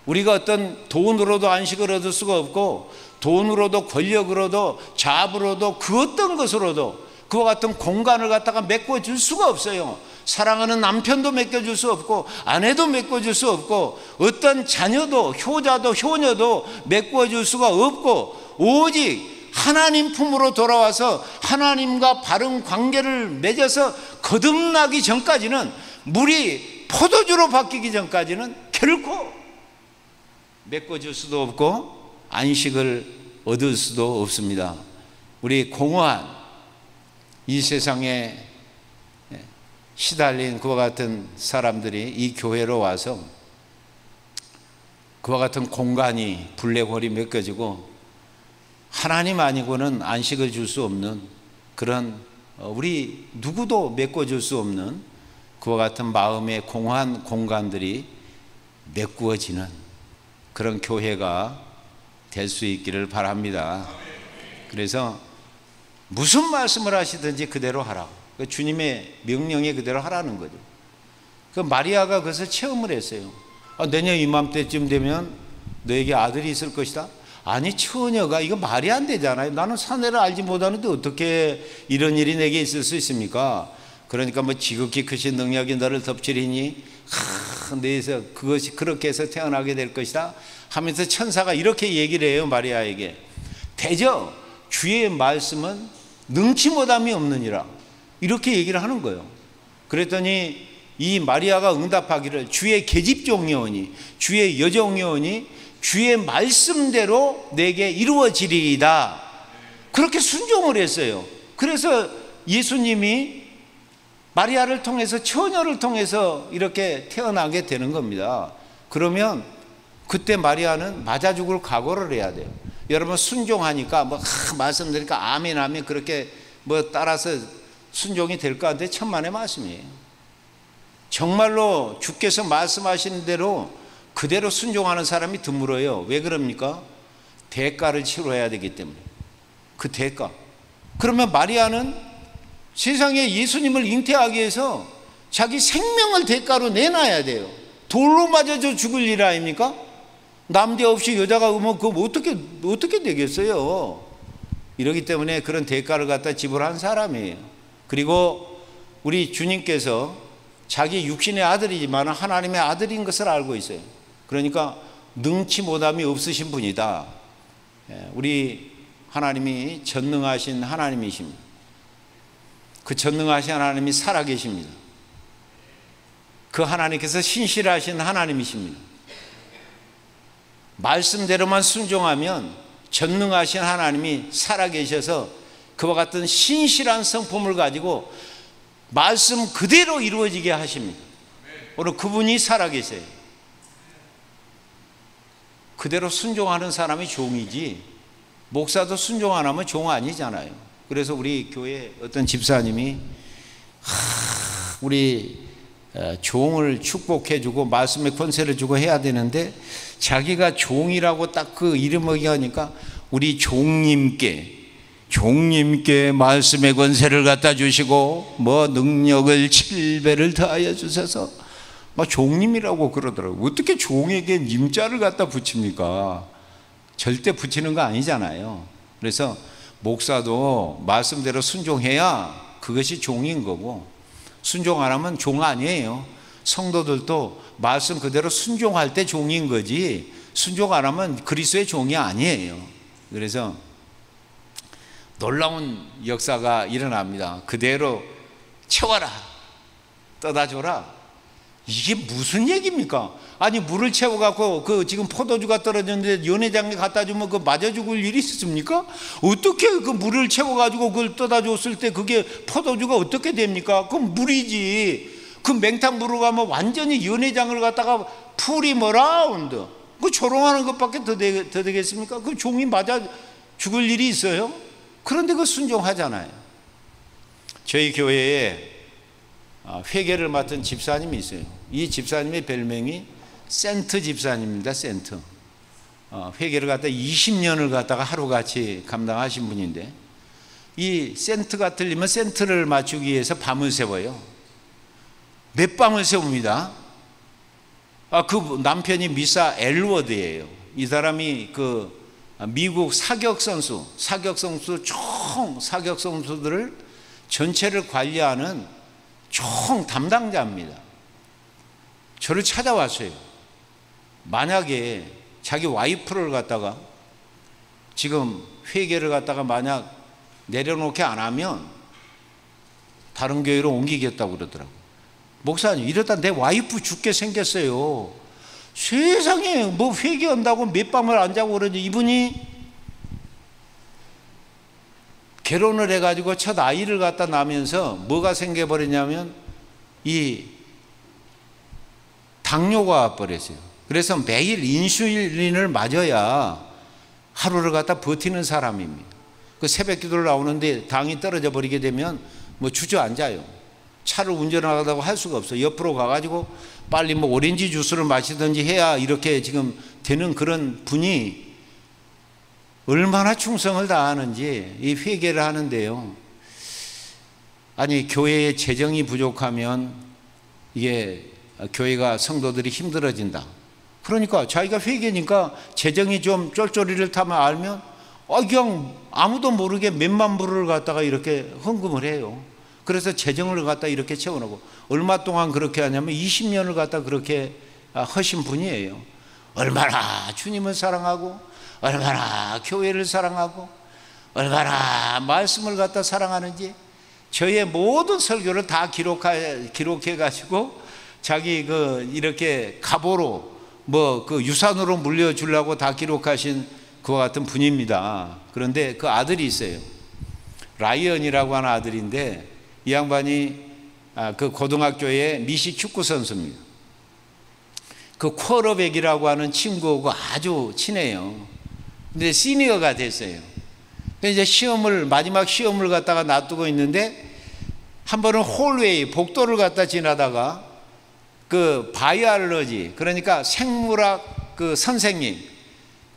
S3: 우리가 어떤 돈으로도 안식을 얻을 수가 없고, 돈으로도 권력으로도 잡으로도 그 어떤 것으로도 그와 같은 공간을 갖다가 메꿔줄 수가 없어요. 사랑하는 남편도 메꿔줄 수 없고, 아내도 메꿔줄 수 없고, 어떤 자녀도, 효자도 효녀도 메꿔줄 수가 없고, 오직 하나님 품으로 돌아와서 하나님과 바른 관계를 맺어서 거듭나기 전까지는, 물이 포도주로 바뀌기 전까지는 결코 메꿔줄 수도 없고 안식을 얻을 수도 없습니다. 우리 공허한 이 세상에 시달린 그와 같은 사람들이 이 교회로 와서 그와 같은 공간이, 블랙홀이 메꿔지고 하나님 아니고는 안식을 줄 수 없는 그런, 우리 누구도 메꿔줄 수 없는 그와 같은 마음의 공허한 공간들이 메꾸어지는 그런 교회가 될 수 있기를 바랍니다. 그래서 무슨 말씀을 하시든지 그대로 하라. 주님의 명령에 그대로 하라는 거죠. 그 마리아가 그것을 체험을 했어요. 내년 이맘때쯤 되면 너에게 아들이 있을 것이다. 아니, 처녀가, 이거 말이 안 되잖아요. 나는 사내를 알지 못하는데 어떻게 이런 일이 내게 있을 수 있습니까? 그러니까 뭐 지극히 크신 능력이 너를 덮치리니 너에서 그것이 그렇게 해서 태어나게 될 것이다 하면서 천사가 이렇게 얘기를 해요. 마리아에게 대저 주의 말씀은 능치 못함이 없느니라, 이렇게 얘기를 하는 거예요. 그랬더니 이 마리아가 응답하기를 주의 계집종이오니, 주의 여종이오니 주의 말씀대로 내게 이루어지리이다, 그렇게 순종을 했어요. 그래서 예수님이 마리아를 통해서, 처녀를 통해서 이렇게 태어나게 되는 겁니다. 그러면 그때 마리아는 맞아 죽을 각오를 해야 돼요. 여러분, 순종하니까 말씀드리니까 아멘 아멘 그렇게 따라서 순종이 될까 한데 천만의 말씀이에요. 정말로 주께서 말씀하시는 대로 그대로 순종하는 사람이 드물어요. 왜 그럽니까? 대가를 치러야 되기 때문에. 그 대가. 그러면 마리아는 세상에 예수님을 잉태하기 위해서 자기 생명을 대가로 내놔야 돼요. 돌로 맞아져 죽을 일 아닙니까? 남대없이 여자가 오면 그거 어떻게 되겠어요? 이러기 때문에 그런 대가를 갖다 지불한 사람이에요. 그리고 우리 주님께서 자기 육신의 아들이지만 하나님의 아들인 것을 알고 있어요. 그러니까 능치 못함이 없으신 분이다. 우리 하나님이 전능하신 하나님이십니다. 그 전능하신 하나님이 살아계십니다. 그 하나님께서 신실하신 하나님이십니다. 말씀대로만 순종하면 전능하신 하나님이 살아계셔서 그와 같은 신실한 성품을 가지고 말씀 그대로 이루어지게 하십니다. 오늘 그분이 살아계세요. 그대로 순종하는 사람이 종이지, 목사도 순종 안 하면 종 아니잖아요. 그래서 우리 교회 어떤 집사님이 우리 종을 축복해주고 말씀의 권세를 주고 해야 되는데, 자기가 종이라고 딱 그 이름을 하니까 우리 종님께 말씀의 권세를 갖다 주시고 능력을 7배를 더하여 주셔서 종님이라고 그러더라고요. 어떻게 종에게 님자를 갖다 붙입니까? 절대 붙이는 거 아니잖아요. 그래서 목사도 말씀대로 순종해야 그것이 종인 거고, 순종 안 하면 종 아니에요. 성도들도 말씀 그대로 순종할 때 종인 거지, 순종 안 하면 그리스도의 종이 아니에요. 그래서 놀라운 역사가 일어납니다. 그대로 채워라, 떠다 줘라. 이게 무슨 얘기입니까? 아니, 물을 채워갖고 그 지금 포도주가 떨어졌는데 연회장에 갖다 주면 그 맞아 죽을 일이 있습니까? 어떻게 그 물을 채워가지고 그걸 떠다 줬을 때 그게 포도주가 어떻게 됩니까? 그건 물이지. 그 맹탕물로 가면 완전히 연회장을 갖다가 풀이 뭐라운드, 그 조롱하는 것밖에 더 되겠습니까? 그 종이 맞아 죽을 일이 있어요? 그런데 그 순종하잖아요. 저희 교회에 회계를 맡은 집사님이 있어요. 이 집사님의 별명이 센트 집사님입니다. 센트. 회계를 갖다 20년을 갖다가 하루같이 감당하신 분인데, 이 센트가 틀리면 센트를 맞추기 위해서 밤을 새워요. 몇 밤을 새웁니다. 그 남편이 미사 엘워드예요. 이 사람이 그 미국 사격 선수들을 전체를 관리하는 총 담당자입니다. 저를 찾아왔어요. 만약에 자기 와이프를 갖다가 지금 회계를 갖다가 만약 내려놓게 안 하면 다른 교회로 옮기겠다고 그러더라고요. 목사님, 이러다 내 와이프 죽게 생겼어요. 세상에 뭐 회개한다고 몇 밤을 안 자고 그러지. 이분이 결혼을 해가지고 첫 아이를 갖다 낳으면서 뭐가 생겨버리냐면 이 당뇨가 와버렸어요. 그래서 매일 인슐린을 맞아야 하루를 갖다 버티는 사람입니다. 그 새벽 기도를 나오는데 당이 떨어져 버리게 되면 뭐 주저앉아요. 차를 운전하다고 할 수가 없어요. 옆으로 가가지고 빨리 뭐 오렌지 주스를 마시든지 해야 이렇게 지금 되는 그런 분이 얼마나 충성을 다하는지 이 회개를 하는데요. 아니, 교회의 재정이 부족하면 이게 교회가 성도들이 힘들어진다. 그러니까 자기가 회개니까 재정이 좀 쫄쫄이를 타면 알면 그냥 아무도 모르게 몇만 불을 갖다가 이렇게 헌금을 해요. 그래서 재정을 갖다 이렇게 채워놓고 얼마 동안 그렇게 하냐면 20년을 갖다 그렇게 하신 분이에요. 얼마나 주님을 사랑하고 얼마나 교회를 사랑하고 얼마나 말씀을 갖다 사랑하는지 저의 모든 설교를 다 기록해 가지고 자기 그 이렇게 가보로 뭐 그 유산으로 물려주려고 다 기록하신 그와 같은 분입니다. 그런데 그 아들이 있어요. 라이언이라고 하는 아들인데 이 양반이 그 고등학교의 미식 축구 선수입니다. 그 쿼터백이라고 하는 친구하고 아주 친해요. 근데 시니어가 됐어요. 이제 마지막 시험을 갖다가 놔두고 있는데 한 번은 홀웨이 복도를 갖다 지나다가 그 바이올로지, 그러니까 생물학 그 선생님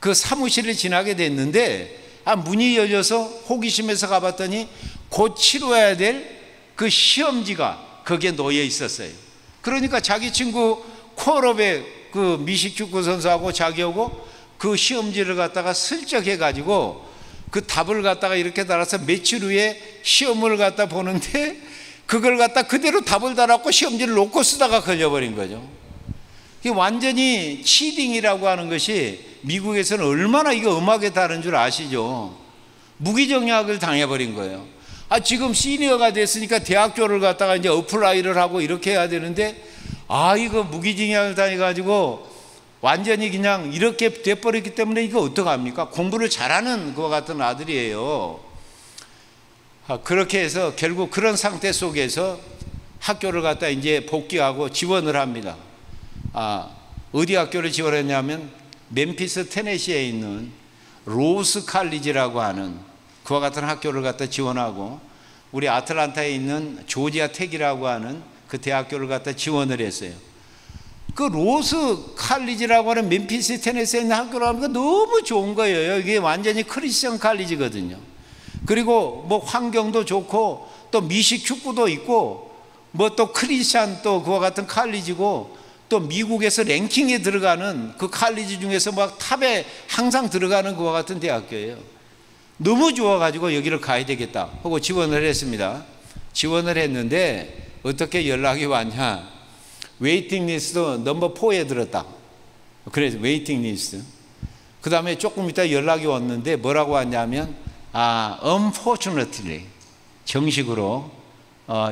S3: 그 사무실을 지나게 됐는데 문이 열려서 호기심에서 가봤더니 곧 치러야 될 그 시험지가 거기에 놓여 있었어요. 그러니까 자기 친구 쿼터백 그 미식축구 선수하고 자기하고 그 시험지를 갖다가 슬쩍 해가지고 그 답을 갖다가 이렇게 달아서 며칠 후에 시험을 갖다 보는데 그걸 갖다 그대로 답을 달았고 시험지를 놓고 쓰다가 걸려버린 거죠. 이게 완전히 치딩이라고 하는 것이 미국에서는 얼마나 이거 엄하게 다른 줄 아시죠? 무기정약을 당해버린 거예요. 지금 시니어가 됐으니까 대학교를 갖다가 이제 어플라이를 하고 이렇게 해야 되는데 이거 무기징역을 당해가지고 완전히 그냥 이렇게 돼버렸기 때문에 이거 어떡합니까? 공부를 잘하는 것 같은 아들이에요. 그렇게 해서 결국 그런 상태 속에서 학교를 갖다 이제 복귀하고 지원을 합니다. 어디 학교를 지원했냐면 멤피스 테네시에 있는 로스 칼리지라고 하는 그와 같은 학교를 갖다 지원하고 우리 아틀란타에 있는 조지아 텍이라고 하는 그 대학교를 갖다 지원을 했어요. 그 로스 칼리지라고 하는 멤피스 테네시에 있는 학교를 하니까 너무 좋은 거예요. 이게 완전히 크리스천 칼리지거든요. 그리고 뭐 환경도 좋고 또 미식 축구도 있고 뭐 또 크리스천 또 그와 같은 칼리지고 또 미국에서 랭킹에 들어가는 그 칼리지 중에서 막 탑에 항상 들어가는 그와 같은 대학교예요. 너무 좋아가지고 여기를 가야 되겠다 하고 지원을 했습니다. 지원을 했는데 어떻게 연락이 왔냐, 웨이팅 리스트 넘버 4에 들었다. 그래서 웨이팅 리스트. 그 다음에 조금 있다 연락이 왔는데 뭐라고 왔냐면 unfortunately 정식으로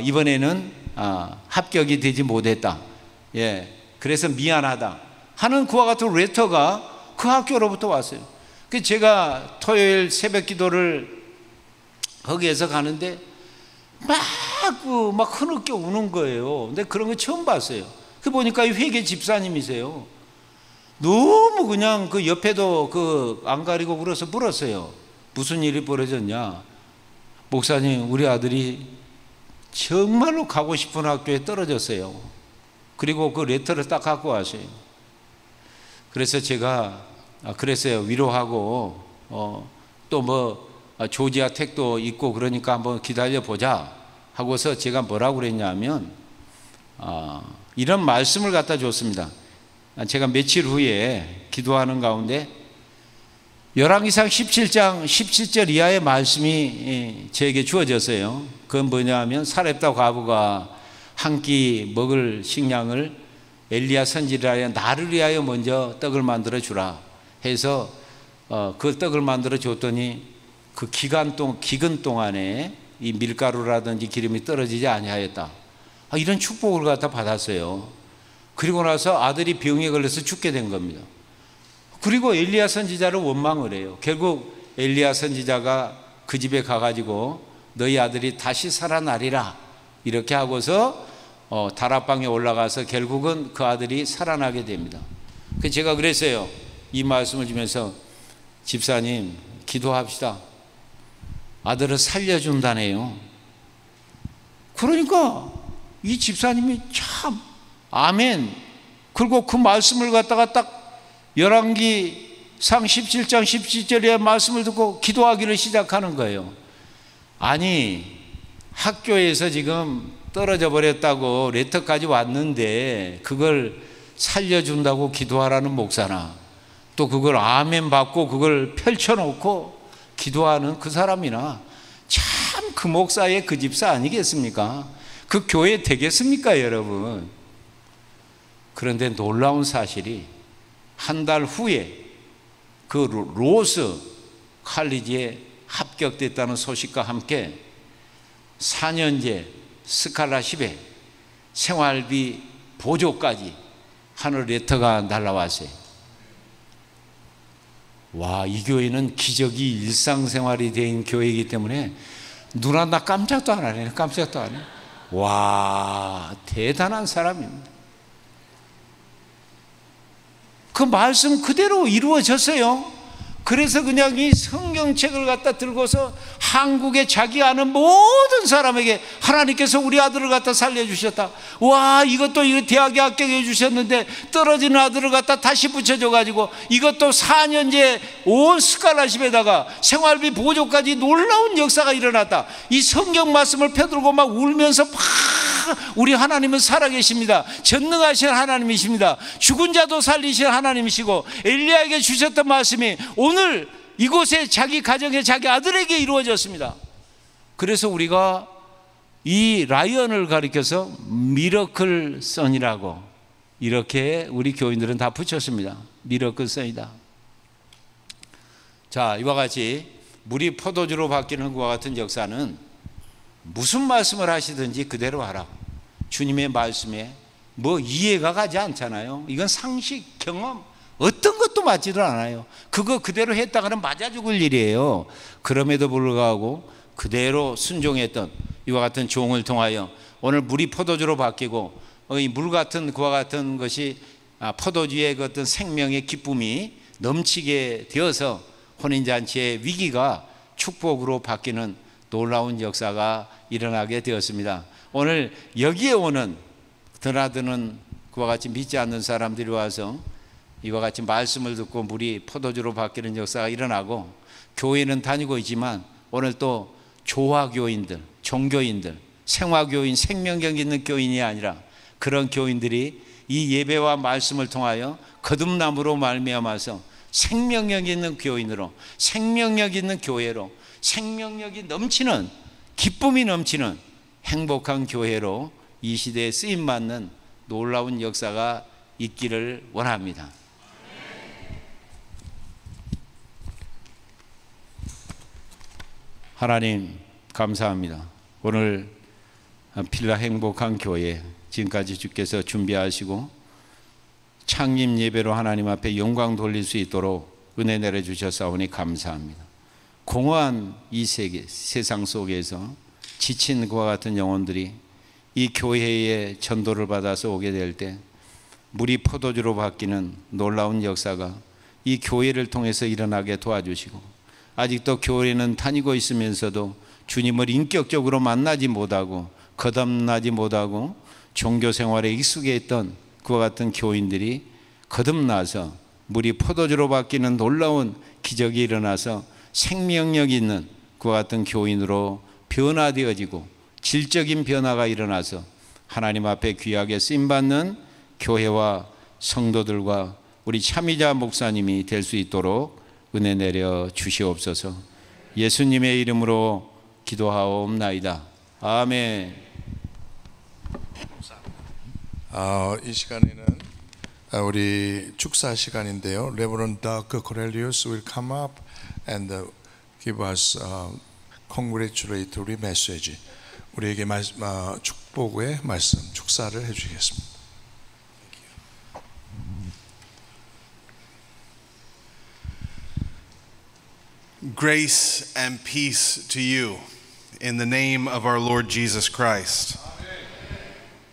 S3: 이번에는 합격이 되지 못했다. 예, 그래서 미안하다 하는 그와 같은 레터가 그 학교로부터 왔어요. 그 제가 토요일 새벽 기도를 거기에서 가는데 막 흐느껴 우는 거예요. 근데 그런 거 처음 봤어요. 그 보니까 회계 집사님이세요. 너무 그냥 그 옆에도 안 가리고 울어서 물었어요. 무슨 일이 벌어졌냐? 목사님, 우리 아들이 정말로 가고 싶은 학교에 떨어졌어요. 그리고 그 레터를 딱 갖고 왔어요. 그래서 제가 그랬어요. 위로하고 또 뭐 조지아 택도 있고 그러니까 한번 기다려보자 하고서 제가 뭐라고 그랬냐면 이런 말씀을 갖다 줬습니다. 제가 며칠 후에 기도하는 가운데 열왕기상 17장 17절 이하의 말씀이 저에게 주어졌어요. 그건 뭐냐면 사렙다 과부가 한 끼 먹을 식량을 엘리야 선지자를 위하여 나를 위하여 먼저 떡을 만들어 주라 해서 그 떡을 만들어 줬더니 그 기근 동안에 이 밀가루라든지 기름이 떨어지지 아니하였다. 이런 축복을 갖다 받았어요. 그리고 나서 아들이 병에 걸려서 죽게 된 겁니다. 그리고 엘리야 선지자를 원망을 해요. 결국 엘리야 선지자가 그 집에 가가지고 너희 아들이 다시 살아나리라 이렇게 하고서 다락방에 올라가서 결국은 그 아들이 살아나게 됩니다. 그래서 제가 그랬어요. 이 말씀을 주면서 집사님 기도합시다. 아들을 살려준다네요. 그러니까 이 집사님이 참 아멘. 그리고 그 말씀을 갖다가 딱 열왕기상 17장 17절의 말씀을 듣고 기도하기를 시작하는 거예요. 아니 학교에서 지금 떨어져 버렸다고 레터까지 왔는데 그걸 살려준다고 기도하라는 목사나 또 그걸 아멘 받고 그걸 펼쳐놓고 기도하는 그 사람이나 참 그 목사의 그 집사 아니겠습니까? 그 교회 되겠습니까 여러분? 그런데 놀라운 사실이 한 달 후에 그 로스 칼리지에 합격됐다는 소식과 함께 4년제 스칼라십에 생활비 보조까지 하는 레터가 날라왔어요. 와, 이 교회는 기적이 일상생활이 된 교회이기 때문에 눈 하나 깜짝도 안 하네. 깜짝도 안 해. 와, 대단한 사람입니다. 그 말씀 그대로 이루어졌어요. 그래서 그냥 이 성경책을 갖다 들고서 한국에 자기 아는 모든 사람에게 하나님께서 우리 아들을 갖다 살려주셨다. 와, 이것도 대학에 합격해 주셨는데 떨어지는 아들을 갖다 다시 붙여줘가지고 이것도 4년제 온 스칼라십에다가 생활비 보조까지 놀라운 역사가 일어났다. 이 성경 말씀을 펴들고 막 울면서 우리 하나님은 살아계십니다. 전능하신 하나님이십니다. 죽은 자도 살리신 하나님이시고 엘리야에게 주셨던 말씀이 오늘 이곳에 자기 가정에 자기 아들에게 이루어졌습니다. 그래서 우리가 이 라이언을 가리켜서 미러클 선이라고 이렇게 우리 교인들은 다 붙였습니다. 미러클 선이다. 자, 이와 같이 물이 포도주로 바뀌는 것과 같은 역사는 무슨 말씀을 하시든지 그대로 하라. 주님의 말씀에 뭐 이해가 가지 않잖아요. 이건 상식, 경험 어떤 것도 맞지도 않아요. 그거 그대로 했다가는 맞아 죽을 일이에요. 그럼에도 불구하고 그대로 순종했던 이와 같은 종을 통하여 오늘 물이 포도주로 바뀌고 이 물 같은 그와 같은 것이 포도주의 그 어떤 생명의 기쁨이 넘치게 되어서 혼인잔치의 위기가 축복으로 바뀌는 놀라운 역사가 일어나게 되었습니다. 오늘 여기에 오는 드나드는 그와 같이 믿지 않는 사람들이 와서 이와 같이 말씀을 듣고 물이 포도주로 바뀌는 역사가 일어나고 교회는 다니고 있지만 오늘 또 조화교인들, 종교인들, 생화교인, 생명력 있는 교인이 아니라 그런 교인들이 이 예배와 말씀을 통하여 거듭남으로 말미암아서 생명력 있는 교인으로, 생명력 있는 교회로, 생명력이 넘치는, 기쁨이 넘치는 행복한 교회로 이 시대에 쓰임받는 놀라운 역사가 있기를 원합니다. 하나님 감사합니다. 오늘 필라 행복한 교회 지금까지 주께서 준비하시고 창립 예배로 하나님 앞에 영광 돌릴 수 있도록 은혜 내려주셨사오니 감사합니다. 공허한 이 세상 속에서 지친 그와 같은 영혼들이 이 교회의 전도를 받아서 오게 될 때 물이 포도주로 바뀌는 놀라운 역사가 이 교회를 통해서 일어나게 도와주시고, 아직도 교회는 다니고 있으면서도 주님을 인격적으로 만나지 못하고 거듭나지 못하고 종교 생활에 익숙해 있던 그와 같은 교인들이 거듭나서 물이 포도주로 바뀌는 놀라운 기적이 일어나서 생명력 있는 그와 같은 교인으로 변화되어지고 질적인 변화가 일어나서 하나님 앞에 귀하게 쓰임받는 교회와 성도들과 우리 참이자 목사님이 될 수 있도록 은혜 내려 주시옵소서. 예수님의 이름으로 기도하옵나이다. 아멘.
S1: 이 시간에는 우리 축사 시간인데요. Reverend Doug Cornelius will come up and give us congratulatory message. 우리에게 축복의 말씀, 축사를 해주시겠습니다.
S4: Grace and peace to you in the name of our Lord Jesus Christ.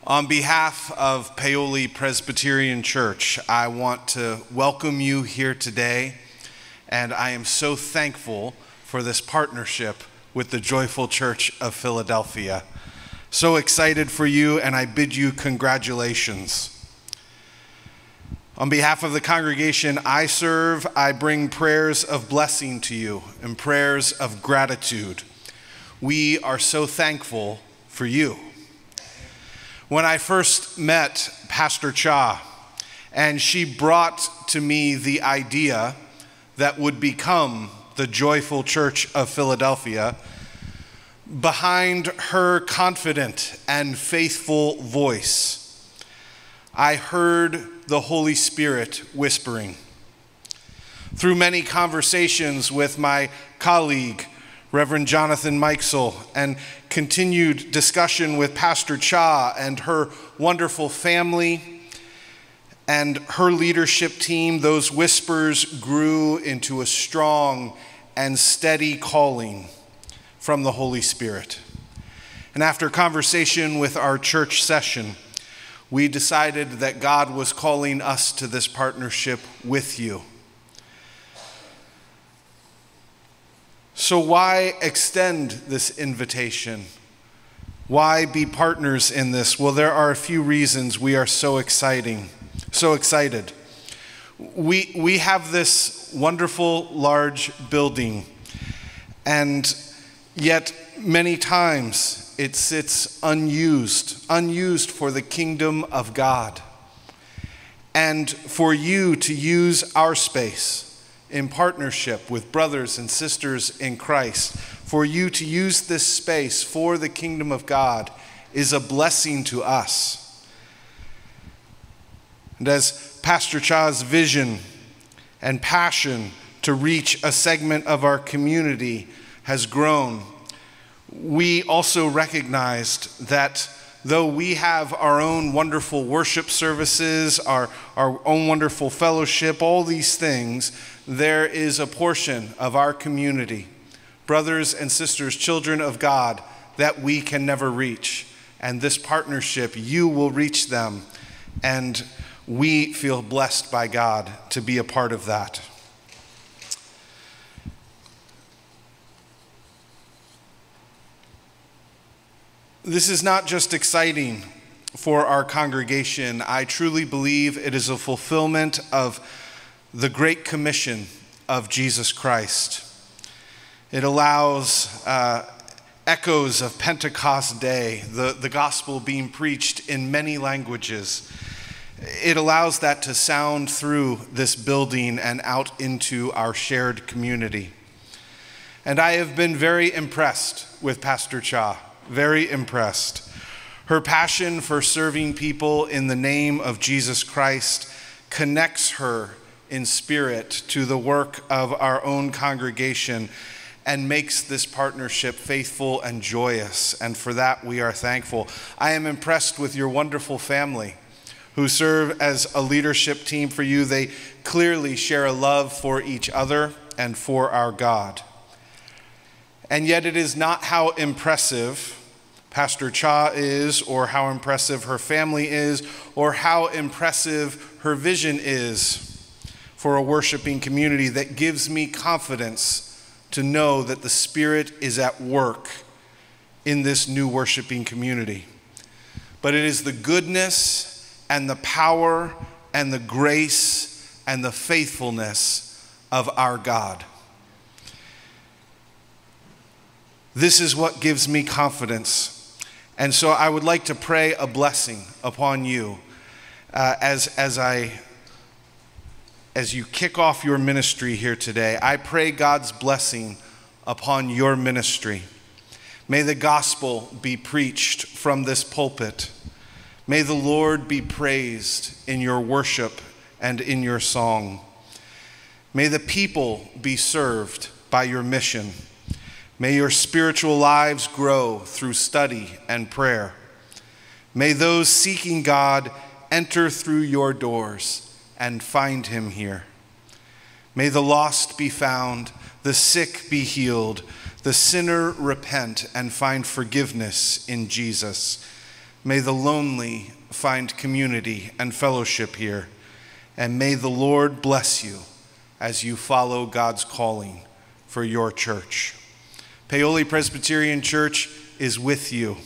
S4: On behalf of Paoli Presbyterian Church, I want to welcome you here today, and I am so thankful for this partnership with the Joyful Church of Philadelphia. So excited for you, and I bid you congratulations. On behalf of the congregation I serve, I bring prayers of blessing to you and prayers of gratitude. We are so thankful for you. When I first met Pastor Cha, and she brought to me the idea that would become the Joyful Church of Philadelphia, behind her confident and faithful voice, I heard the Holy Spirit whispering. Through many conversations with my colleague, Reverend Jonathan Mikesell, and continued discussion with Pastor Cha and her wonderful family and her leadership team, those whispers grew into a strong and steady calling from the Holy Spirit. And after conversation with our church session, we decided that God was calling us to this partnership with you. So why extend this invitation? Why be partners in this? Well, there are a few reasons we are so excited. We have this wonderful large building, and yet many times it sits unused for the kingdom of God. And for you to use our space in partnership with brothers and sisters in Christ, for you to use this space for the kingdom of God is a blessing to us. And as Pastor Cha's vision and passion to reach a segment of our community has grown, we also recognized that though we have our own wonderful worship services, our own wonderful fellowship, all these things, there is a portion of our community, brothers and sisters, children of God, that we can never reach. And this partnership, you will reach them, and we feel blessed by God to be a part of that. This is not just exciting for our congregation. I truly believe it is a fulfillment of the Great Commission of Jesus Christ. It allows echoes of Pentecost Day, the gospel being preached in many languages. it allows that to sound through this building and out into our shared community. And I have been very impressed with Pastor Cha, very impressed. Her passion for serving people in the name of Jesus Christ connects her in spirit to the work of our own congregation and makes this partnership faithful and joyous, and for that we are thankful. I am impressed with your wonderful family who serve as a leadership team for you. They clearly share a love for each other and for our God. And yet it is not how impressive Pastor Cha is, or how impressive her family is, or how impressive her vision is for a worshiping community that gives me confidence to know that the Spirit is at work in this new worshiping community. But it is the goodness and the power and the grace and the faithfulness of our God. This is what gives me confidence. And so I would like to pray a blessing upon you as you kick off your ministry here today. I pray God's blessing upon your ministry. May the gospel be preached from this pulpit. May the Lord be praised in your worship and in your song. May the people be served by your mission. May your spiritual lives grow through study and prayer. May those seeking God enter through your doors and find him here. May the lost be found, the sick be healed, the sinner repent and find forgiveness in Jesus. May the lonely find community and fellowship here. And may the Lord bless you as you follow God's calling for your church. Paoli Presbyterian Church is with you.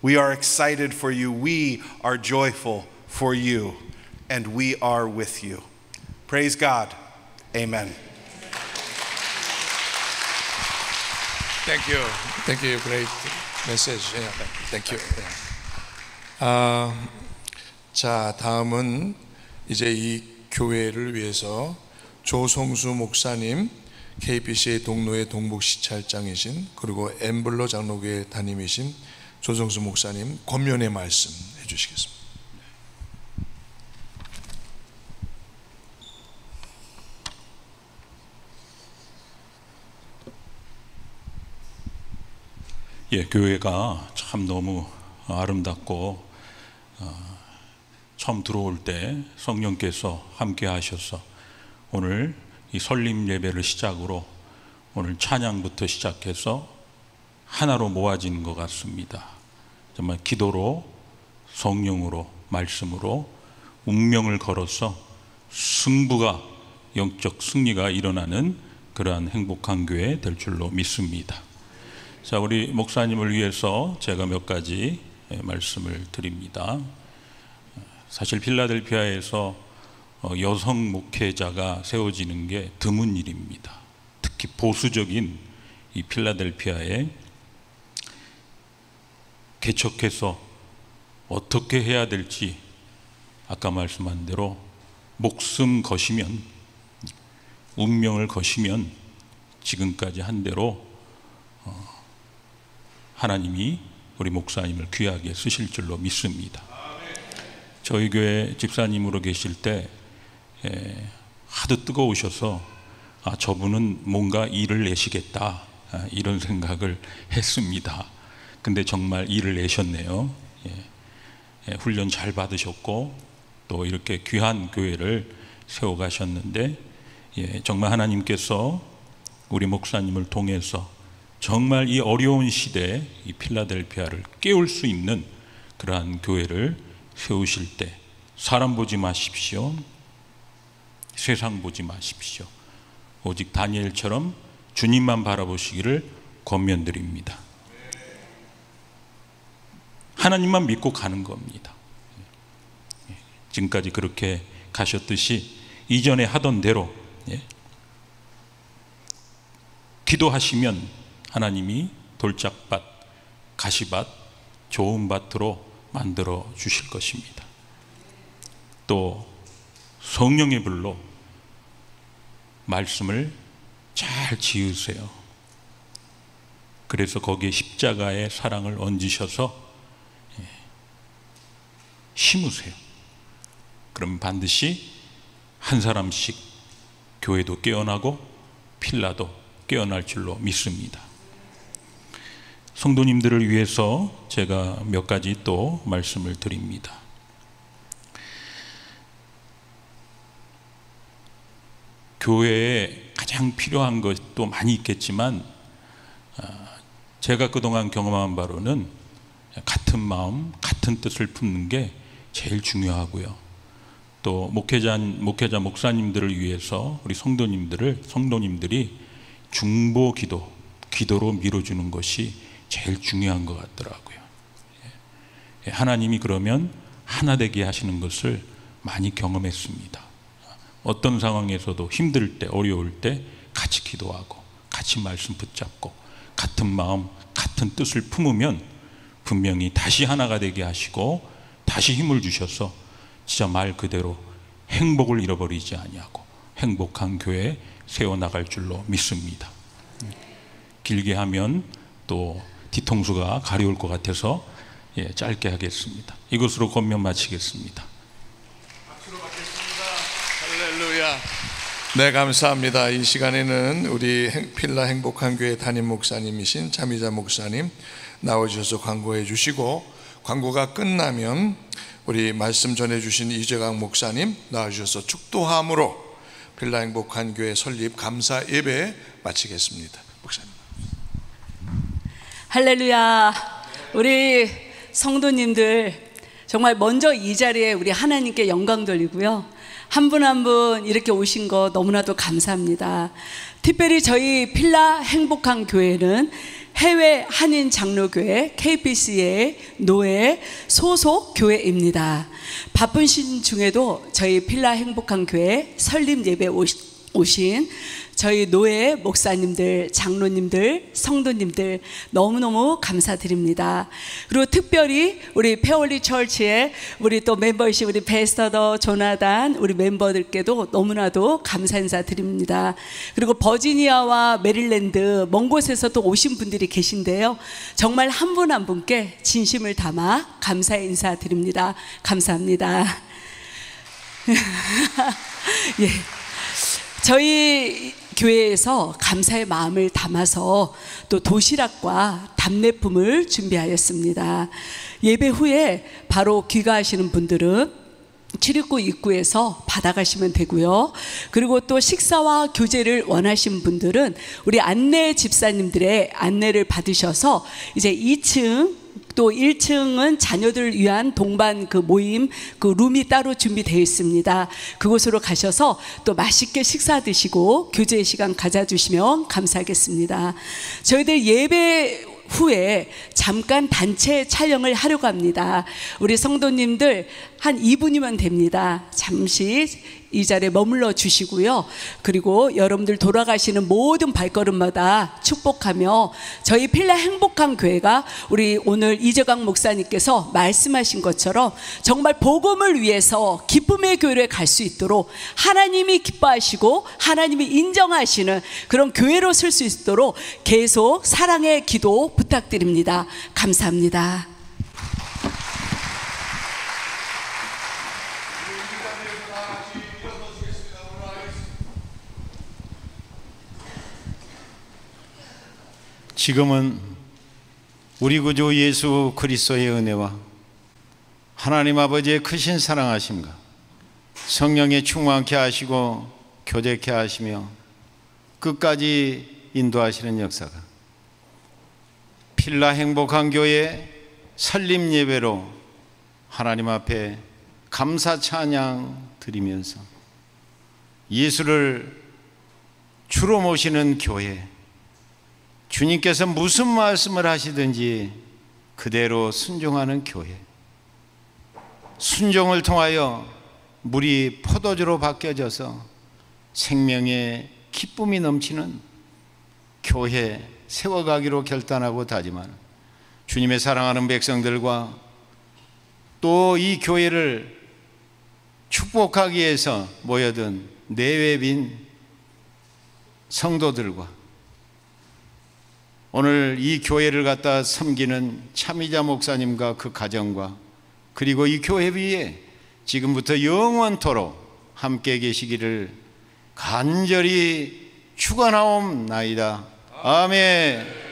S4: We are excited for you. We are joyful for you. And we are with you. Praise God. Amen.
S1: Thank you. Thank you. Great message. Yeah, thank you. 자, 다음은 이제 이 교회를 위해서 조성수 목사님, KBC의 동로의 동북시찰장이신, 그리고 엠블러 장로교회 담임이신 조성수 목사님 권면의 말씀 해주시겠습니다.
S5: 예, 교회가 참 너무 아름답고 처음 들어올 때 성령께서 함께 하셔서 오늘 이 설립 예배를 시작으로 오늘 찬양부터 시작해서 하나로 모아진 것 같습니다. 정말 기도로, 성령으로, 말씀으로 운명을 걸어서 승부가, 영적 승리가 일어나는 그러한 행복한 교회 될 줄로 믿습니다. 자, 우리 목사님을 위해서 제가 몇 가지 말씀을 드립니다. 사실 필라델피아에서 여성 목회자가 세워지는 게 드문 일입니다. 특히 보수적인 이 필라델피아에 개척해서 어떻게 해야 될지 아까 말씀한 대로 목숨 거시면, 운명을 거시면 지금까지 한 대로 하나님이 우리 목사님을 귀하게 쓰실 줄로 믿습니다. 저희 교회 집사님으로 계실 때 하도 뜨거우셔서 저분은 뭔가 일을 내시겠다, 이런 생각을 했습니다. 근데 정말 일을 내셨네요. 훈련 잘 받으셨고 또 이렇게 귀한 교회를 세워가셨는데 정말 하나님께서 우리 목사님을 통해서 정말 이 어려운 시대에 이 필라델피아를 깨울 수 있는 그러한 교회를 세우실 때 사람 보지 마십시오. 세상 보지 마십시오. 오직 다니엘처럼 주님만 바라보시기를 권면드립니다. 하나님만 믿고 가는 겁니다. 지금까지 그렇게 가셨듯이 이전에 하던 대로 기도하시면 하나님이 돌짝밭, 가시밭, 좋은 밭으로 만들어 주실 것입니다. 또 성령의 불로 말씀을 잘 지으세요. 그래서 거기에 십자가의 사랑을 얹으셔서 심으세요. 그럼 반드시 한 사람씩 교회도 깨어나고 필라도 깨어날 줄로 믿습니다. 성도님들을 위해서 제가 몇 가지 또 말씀을 드립니다. 교회에 가장 필요한 것도 많이 있겠지만 제가 그동안 경험한 바로는 같은 마음, 같은 뜻을 품는 게 제일 중요하고요. 또 목회자, 목사님들을 위해서 우리 성도님들이 중보 기도로 밀어주는 것이 제일 중요한 것 같더라고요. 하나님이 그러면 하나 되게 하시는 것을 많이 경험했습니다. 어떤 상황에서도 힘들 때, 어려울 때 같이 기도하고 같이 말씀 붙잡고 같은 마음, 같은 뜻을 품으면 분명히 다시 하나가 되게 하시고 다시 힘을 주셔서 진짜 말 그대로 행복을 잃어버리지 아니하고 행복한 교회 세워나갈 줄로 믿습니다. 길게 하면 또 뒤통수가 가려울 것 같아서 짧게 하겠습니다. 이것으로 권면 마치겠습니다.
S1: 박수로 받겠습니다. 할렐루야. 네, 감사합니다. 이 시간에는 우리 필라 행복한 교회 담임 목사님이신 차미자 목사님 나와주셔서 광고해 주시고, 광고가 끝나면 우리 말씀 전해주신 이재강 목사님 나와주셔서 축도함으로 필라 행복한 교회 설립 감사 예배 마치겠습니다. 목사님.
S6: 할렐루야. 우리 성도님들 정말 먼저 이 자리에 우리 하나님께 영광 돌리고요, 한 분 한 분 이렇게 오신 거 너무나도 감사합니다. 특별히 저희 필라 행복한 교회는 해외 한인 장로교회 KBC의 노예 소속 교회입니다. 바쁜 시즌 중에도 저희 필라 행복한 교회 설립 예배 오신 저희 노예 목사님들, 장로님들, 성도님들 너무너무 감사드립니다. 그리고 특별히 우리 페어리 처치의 우리 또 멤버이신 우리 베스터더 조나단 우리 멤버들께도 너무나도 감사 인사 드립니다. 그리고 버지니아와 메릴랜드 먼 곳에서 또 오신 분들이 계신데요, 정말 한 분 한 분께 진심을 담아 감사 인사 드립니다. 감사합니다. 예. 저희 교회에서 감사의 마음을 담아서 또 도시락과 답례품을 준비하였습니다. 예배 후에 바로 귀가하시는 분들은 출입구 입구에서 받아가시면 되고요. 그리고 또 식사와 교제를 원하신 분들은 우리 안내 집사님들의 안내를 받으셔서 이제 2층 또 1층은 자녀들을 위한 동반 그 모임 그 룸이 따로 준비되어 있습니다. 그곳으로 가셔서 또 맛있게 식사 드시고 교제 시간 가져주시면 감사하겠습니다. 저희들 예배 후에 잠깐 단체 촬영을 하려고 합니다. 우리 성도님들 한 2분이면 됩니다. 잠시 이 자리에 머물러 주시고요. 그리고 여러분들 돌아가시는 모든 발걸음마다 축복하며 저희 필라 행복한 교회가 우리 오늘 이재강 목사님께서 말씀하신 것처럼 정말 복음을 위해서 기쁨의 교회에 갈 수 있도록 하나님이 기뻐하시고 하나님이 인정하시는 그런 교회로 설 수 있도록 계속 사랑의 기도 부탁드립니다. 감사합니다.
S3: 지금은 우리 구주 예수 그리스도의 은혜와 하나님 아버지의 크신 사랑하심과 성령의 충만케 하시고 교제케 하시며 끝까지 인도하시는 역사가 필라 행복한 교회 설립 예배로 하나님 앞에 감사 찬양 드리면서 예수를 주로 모시는 교회, 주님께서 무슨 말씀을 하시든지 그대로 순종하는 교회, 순종을 통하여 물이 포도주로 바뀌어져서 생명의 기쁨이 넘치는 교회 세워가기로 결단하고 다짐하는 주님의 사랑하는 백성들과 또 이 교회를 축복하기 위해서 모여든 내외빈 성도들과 오늘 이 교회를 갖다 섬기는 차미자 목사님과 그 가정과 그리고 이 교회 위에 지금부터 영원토록 함께 계시기를 간절히 축원하옵나이다. 아멘.